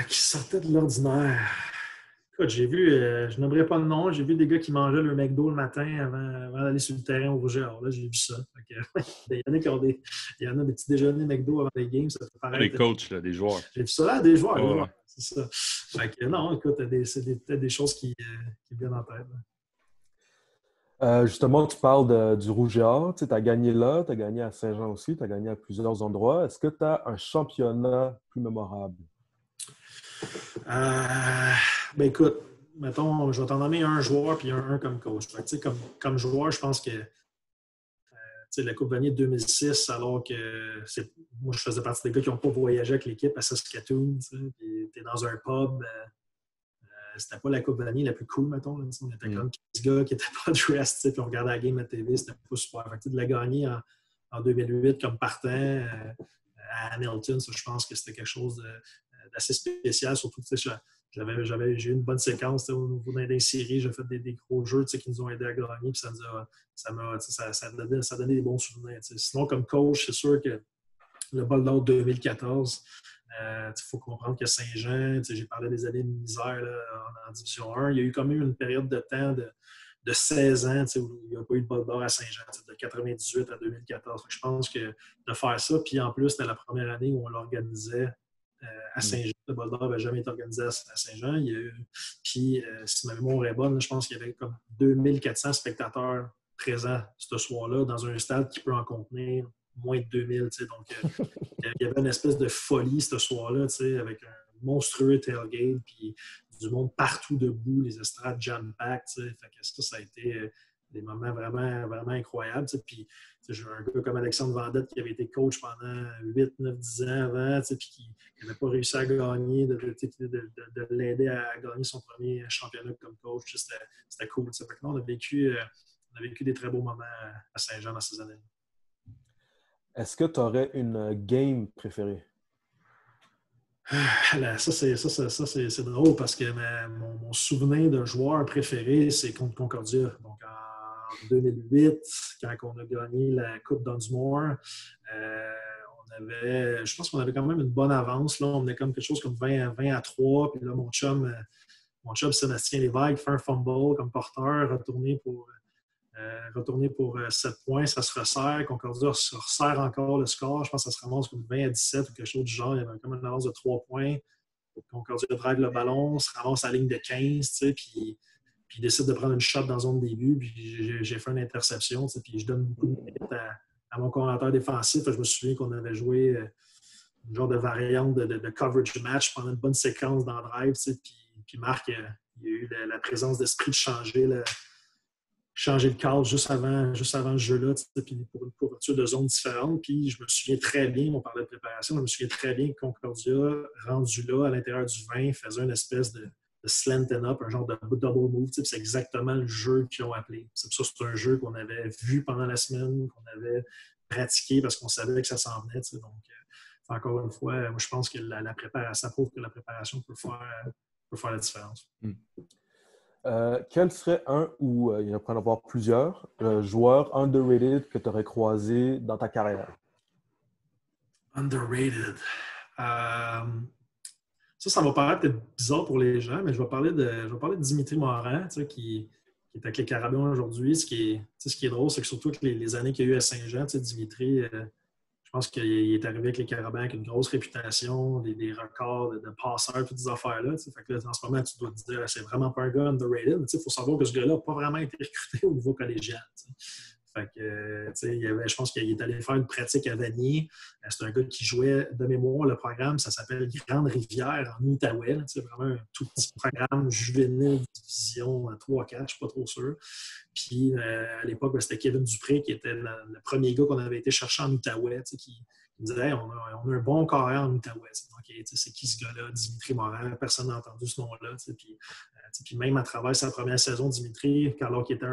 Qui sortait de l'ordinaire. Écoute, j'ai vu, je n'aimerais pas le nom, j'ai vu des gars qui mangeaient le McDo le matin avant d'aller sur le terrain au Rouge et Or. Là, j'ai vu ça. Fait que, il y en a qui ont il y en a des petits déjeuners McDo avant les games, ça fait Les paraître. coachs, là, des joueurs. J'ai vu ça là, des joueurs, Ouais. c'est ça. Fait que non, écoute, c'est peut-être des choses qui me viennent en tête. Justement, tu parles du Rouge et Or. Tu as gagné là, tu as gagné à Saint-Jean aussi, tu as gagné à plusieurs endroits. Est-ce que tu as un championnat plus mémorable? Ben écoute, mettons, je vais t'en nommer un joueur puis un comme coach. Fait que, comme joueur, je pense que la Coupe Vanier de 2006, alors que moi, je faisais partie des gars qui n'ont pas voyagé avec l'équipe à Saskatoon. Tu es dans un pub. C'était pas la Coupe Vanier la plus cool, mettons. Là, on était comme 15 gars qui n'étaient pas dressed, puis on regardait la game à TV. C'était pas super. Fait que, de la gagner en 2008 comme partant à Hamilton, ça, je pense que c'était quelque chose d'assez spécial. Surtout, j'ai eu une bonne séquence au niveau des séries. J'ai fait des gros jeux qui nous ont aidés à gagner. Puis ça donnait des bons souvenirs. Sinon, comme coach, c'est sûr que le bol d'or 2014, il faut comprendre que Saint-Jean, j'ai parlé des années de misère là, en Division 1. Il y a eu quand même une période de temps de 16 ans où il n'y a pas eu de bol d'or à Saint-Jean, de 98 à 2014. Je pense que de faire ça, puis en plus, c'était la première année où on l'organisait à Saint-Jean. Le bol d'or n'avait jamais été organisé à Saint-Jean. Puis, si ma mémoire est bonne, je pense qu'il y avait comme 2400 spectateurs présents ce soir-là dans un stade qui peut en contenir moins de 2000. Donc, il y avait une espèce de folie ce soir-là, avec un monstrueux tailgate, puis du monde partout debout, les estrades jam-pack. Fait que ça a été des moments vraiment, vraiment incroyables. Puis, j'ai un gars comme Alexandre Vendette qui avait été coach pendant 8, 9, 10 ans avant, puis qui n'avait pas réussi à gagner, de l'aider à gagner son premier championnat comme coach. C'était cool. Fait que là, on a vécu des très beaux moments à Saint-Jean dans ces années-là. Est-ce que tu aurais une game préférée? Ça, c'est drôle parce que mon souvenir de joueur préféré, c'est contre Concordia. Donc, en 2008, quand on a gagné la Coupe Dunsmore, je pense qu'on avait quand même une bonne avance. Là. On venait comme quelque chose comme 20 à 3. Puis là, mon chum Sébastien Lévesque fait un fumble comme porteur, retourné pour 7 points, ça se resserre. Concordia se resserre encore le score. Je pense que ça se ramasse comme 20 à 17 ou quelque chose du genre. Il y avait comme une avance de 3 points. Concordia drive le ballon, se ramasse à la ligne de 15, puis il décide de prendre une shot dans la zone début. Puis j'ai fait une interception, puis je donne beaucoup de mérite à mon coordinateur défensif. Je me souviens qu'on avait joué une genre de variante de coverage match pendant une bonne séquence dans le drive. Puis Marc, il a eu la présence d'esprit de changer le cadre juste avant ce jeu-là, puis pour une couverture de zones différentes. Puis je me souviens très bien, on parlait de préparation, je me souviens très bien que Concordia, rendu là, à l'intérieur du 20, faisait une espèce de slant and up, un genre de double move. C'est exactement le jeu qu'ils ont appelé. C'est un jeu qu'on avait vu pendant la semaine, qu'on avait pratiqué parce qu'on savait que ça s'en venait. Donc, encore une fois, moi, je pense que la préparation, ça prouve que la préparation peut faire la différence. Quel serait un, ou il y en a pour en avoir plusieurs, joueurs underrated que tu aurais croisé dans ta carrière? Underrated. Ça va paraître peut-être bizarre pour les gens, mais je vais parler de Dimitri Morin, qui est avec les Carabins aujourd'hui. Ce qui est drôle, c'est que surtout que les années qu'il y a eu à Saint-Jean, Dimitri, je pense qu'il est arrivé avec les Carabins avec une grosse réputation, des records de passeurs, toutes ces affaires-là. Fait que là, en ce moment, tu dois te dire c'est vraiment pas un gars underrated. Il faut savoir que ce gars-là n'a pas vraiment été recruté au niveau collégial. Fait que, je pense qu'il est allé faire une pratique à Vanier. C'est un gars qui jouait de mémoire. Le programme, ça s'appelle Grande Rivière en Outaouais. C'est vraiment un tout petit programme juvénile, division 3-4, je ne suis pas trop sûr. Puis, à l'époque, c'était Kevin Dupré qui était le premier gars qu'on avait été chercher en Outaouais, qui disait hey, on a un bon carrière en Outaouais. Okay, c'est qui ce gars-là? Dimitri Morin. Personne n'a entendu ce nom-là. Puis même à travers sa première saison, Dimitri, alors qu'il était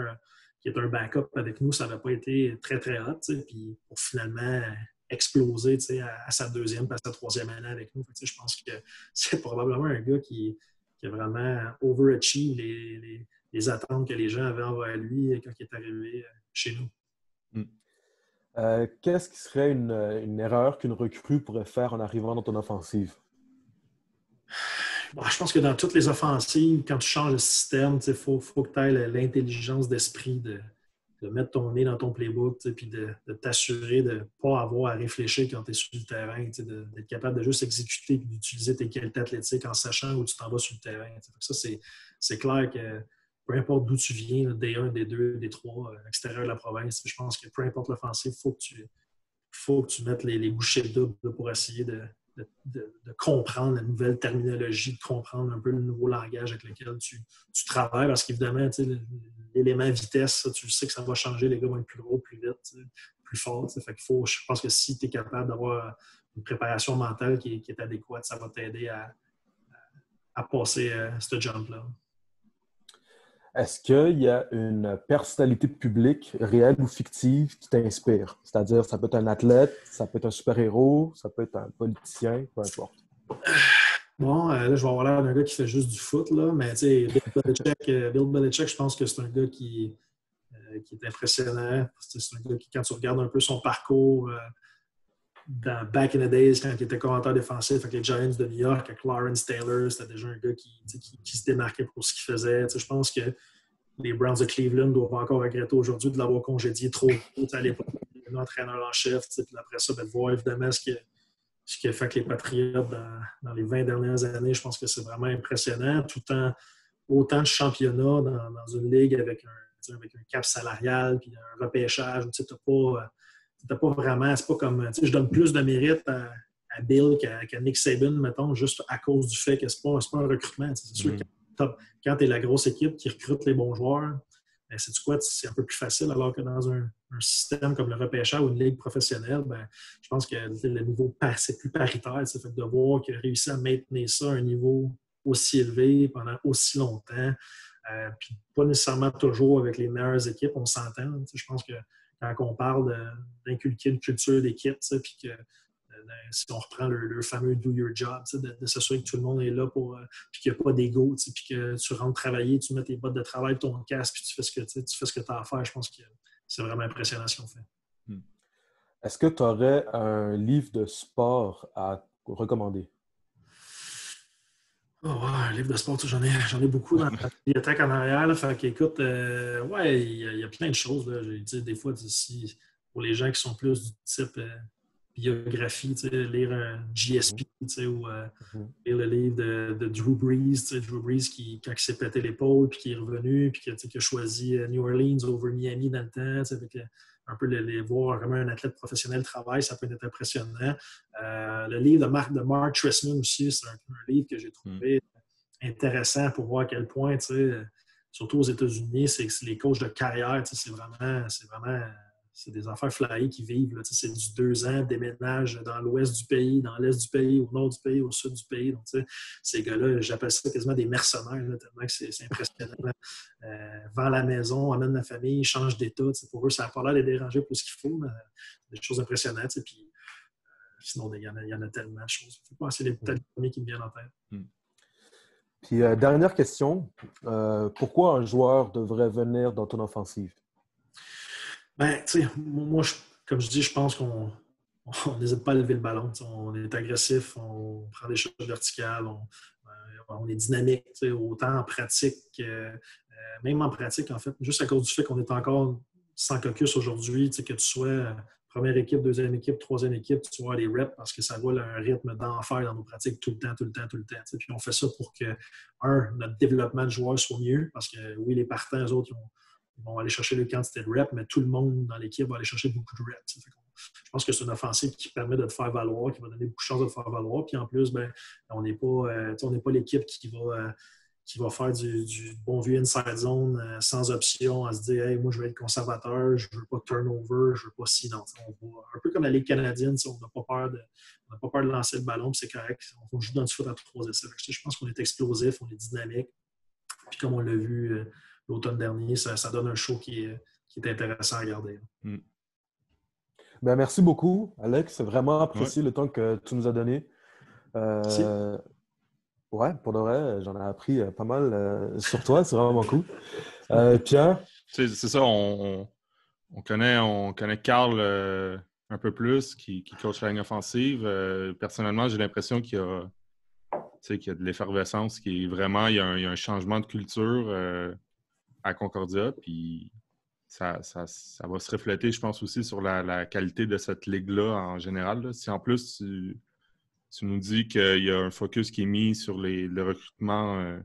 un backup avec nous, ça n'avait pas été très, très hot. Puis pour finalement exploser à sa deuxième et à sa troisième année avec nous. Je pense que c'est probablement un gars qui a vraiment overachieve les attentes que les gens avaient envers lui quand il est arrivé chez nous. Mm. Qu'est-ce qui serait une erreur qu'une recrue pourrait faire en arrivant dans ton offensive? Bon, je pense que dans toutes les offensives, quand tu changes de système, il faut que tu aies l'intelligence d'esprit de mettre ton nez dans ton playbook, puis de t'assurer de ne pas avoir à réfléchir quand tu es sur le terrain, d'être capable de juste exécuter et d'utiliser tes qualités athlétiques en sachant où tu t'en vas sur le terrain. Ça, c'est clair que peu importe d'où tu viens, là, D1, D2, D3, à l'extérieur de la province, je pense que peu importe l'offensive, il faut que tu mettes les bouchées doubles là, pour essayer de comprendre la nouvelle terminologie, de comprendre un peu le nouveau langage avec lequel tu travailles. Parce qu'évidemment, l'élément vitesse, ça, tu sais que ça va changer. Les gars vont être plus gros, plus vite, plus forts. Fait qu'il faut, je pense que si tu es capable d'avoir une préparation mentale qui est adéquate, ça va t'aider à passer ce jump-là. Est-ce qu'il y a une personnalité publique, réelle ou fictive, qui t'inspire? C'est-à-dire, ça peut être un athlète, ça peut être un super-héros, ça peut être un politicien, peu importe. Bon, là, je vais avoir l'air d'un gars qui fait juste du foot, là, mais Bill Belichick, je pense que c'est un gars qui est impressionnant. C'est un gars qui, quand tu regardes un peu son parcours, dans Back in the Days, quand il était commentateur défensif avec les Giants de New York, avec Lawrence Taylor, c'était déjà un gars qui se démarquait pour ce qu'il faisait. Je pense que les Browns de Cleveland doivent encore regretter aujourd'hui de l'avoir congédié trop tôt à l'époque. L'entraîneur en chef, puis après ça, de voir évidemment ce qui a fait que les Patriots dans les 20 dernières années, je pense que c'est vraiment impressionnant. Autant de championnats dans une ligue avec un cap salarial puis un repêchage où tu n'as pas vraiment, c'est pas comme, je donne plus de mérite à Bill qu'à Nick Saban, mettons, juste à cause du fait que c'est pas un recrutement. C'est sûr que quand tu es la grosse équipe qui recrute les bons joueurs, ben, c'est-tu quoi, c'est un peu plus facile, alors que dans un système comme le repêchage ou une ligue professionnelle, ben, je pense que le niveau, c'est plus paritaire. Ça fait de voir qu'il a réussi à maintenir ça à un niveau aussi élevé pendant aussi longtemps. Puis pas nécessairement toujours avec les meilleures équipes, on s'entend. Je pense que quand on parle d'inculquer une culture d'équipe, puis que si on reprend le fameux do your job, de s'assurer que tout le monde est là pour puis qu'il n'y a pas d'ego, puis que tu rentres travailler, tu mets tes bottes de travail, ton casque, puis tu fais ce que tu as à faire. Je pense que c'est vraiment impressionnant ce qu'on fait. Est-ce que tu aurais un livre de sport à recommander? Oh, wow, un livre de sport, j'en ai beaucoup dans la bibliothèque en arrière. Là, fait qu'écoute, ouais, il y a plein de choses. Là. Des fois, pour les gens qui sont plus du type biographie, lire un GSP ou lire le livre de Drew Brees. Drew Brees quand il s'est pété l'épaule puis qui est revenu puis qui a choisi New Orleans over Miami dans le temps. Avec un peu voir vraiment un athlète professionnel travailler, ça peut être impressionnant. Le livre de Mark Trestman aussi, c'est un livre que j'ai trouvé intéressant pour voir à quel point, surtout aux États-Unis, c'est que les coachs de carrière, c'est des affaires flyées qui vivent. Là, c'est du 2 ans, déménage dans l'ouest du pays, dans l'est du pays, au nord du pays, au sud du pays. Donc, ces gars-là, j'appelle ça quasiment des mercenaires, là, tellement que c'est impressionnant. Vend la maison, amène la famille, change d'état. Pour eux, ça n'a pas l'air de les déranger plus qu'il faut. Mais, des choses impressionnantes. Puis, sinon, il y en a tellement de choses. C'est les premiers qui me viennent en tête. Puis, dernière question. Pourquoi un joueur devrait venir dans ton offensive? Ben, tu sais, moi, comme je dis, je pense qu'on n'hésite pas à lever le ballon. On est agressif, on prend des choses verticales, on est dynamique, autant en pratique, même en pratique, en fait, juste à cause du fait qu'on est encore sans caucus aujourd'hui, que tu sois première équipe, deuxième équipe, troisième équipe, tu vas les reps parce que ça roule un rythme d'enfer dans nos pratiques tout le temps. Puis on fait ça pour que, notre développement de joueurs soit mieux, parce que oui, les partants, eux autres, ils vont aller chercher le quantité de reps, mais tout le monde dans l'équipe va aller chercher beaucoup de reps. Je pense que c'est une offensive qui permet de te faire valoir, qui va donner beaucoup de chances de te faire valoir. Puis en plus, ben, on n'est pas l'équipe qui va faire du bon vieux inside zone sans option, à se dire hey, moi je vais être conservateur, je ne veux pas de turnover, je ne veux pas si. Non, un peu comme la Ligue canadienne, on n'a pas peur de lancer le ballon, puis c'est correct. On joue dans du foot à 3 essais. Je pense qu'on est explosif, on est dynamique. Puis comme on l'a vu l'automne dernier, ça donne un show qui est intéressant à regarder. Ben, merci beaucoup, Alex. C'est vraiment apprécié le temps que tu nous as donné. Merci. Ouais, pour de vrai, j'en ai appris pas mal sur toi. C'est vraiment cool. Pierre? C'est ça, on on connaît Carl un peu plus, qui coach la ligne offensive. Personnellement, j'ai l'impression qu'il y a de l'effervescence, il y a un changement de culture à Concordia, puis ça va se refléter, je pense, aussi sur la qualité de cette ligue-là en général. Là. Si en plus tu nous dis qu'il y a un focus qui est mis sur le recrutement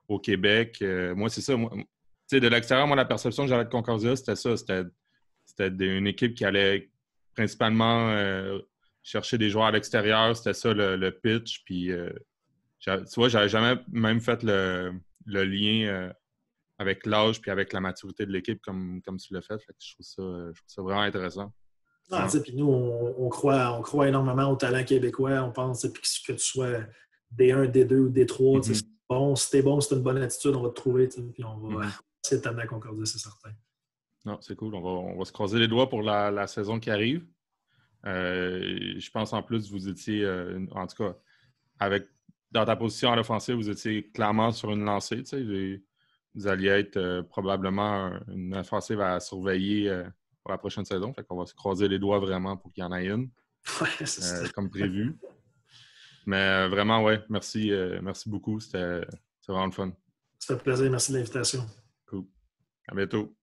au Québec, moi, c'est ça. De l'extérieur, moi, la perception que j'avais de Concordia, c'était ça. C'était une équipe qui allait principalement chercher des joueurs à l'extérieur. C'était ça le pitch. Puis, tu vois, j'avais jamais même fait le lien avec l'âge puis avec la maturité de l'équipe comme tu l'as fait. Fait que je trouve ça vraiment intéressant. Ah, puis nous, on croit énormément au talent québécois. On pense que tu sois D1, D2 ou D3, c'est bon. Si t'es bon, c'est une bonne attitude, on va te trouver. Puis on va essayer de t'amener à Concordia, c'est certain. Non, c'est cool. On va se croiser les doigts pour la saison qui arrive. Je pense en plus, vous étiez, en tout cas, dans ta position à l'offensive, vous étiez clairement sur une lancée. Vous alliez être probablement une offensive à surveiller pour la prochaine saison. Fait qu'on va se croiser les doigts vraiment pour qu'il y en ait une. Ouais, c'est ça. Comme prévu. Mais vraiment, ouais, merci beaucoup. C'était vraiment le fun. C'était un plaisir. Merci de l'invitation. Cool. À bientôt.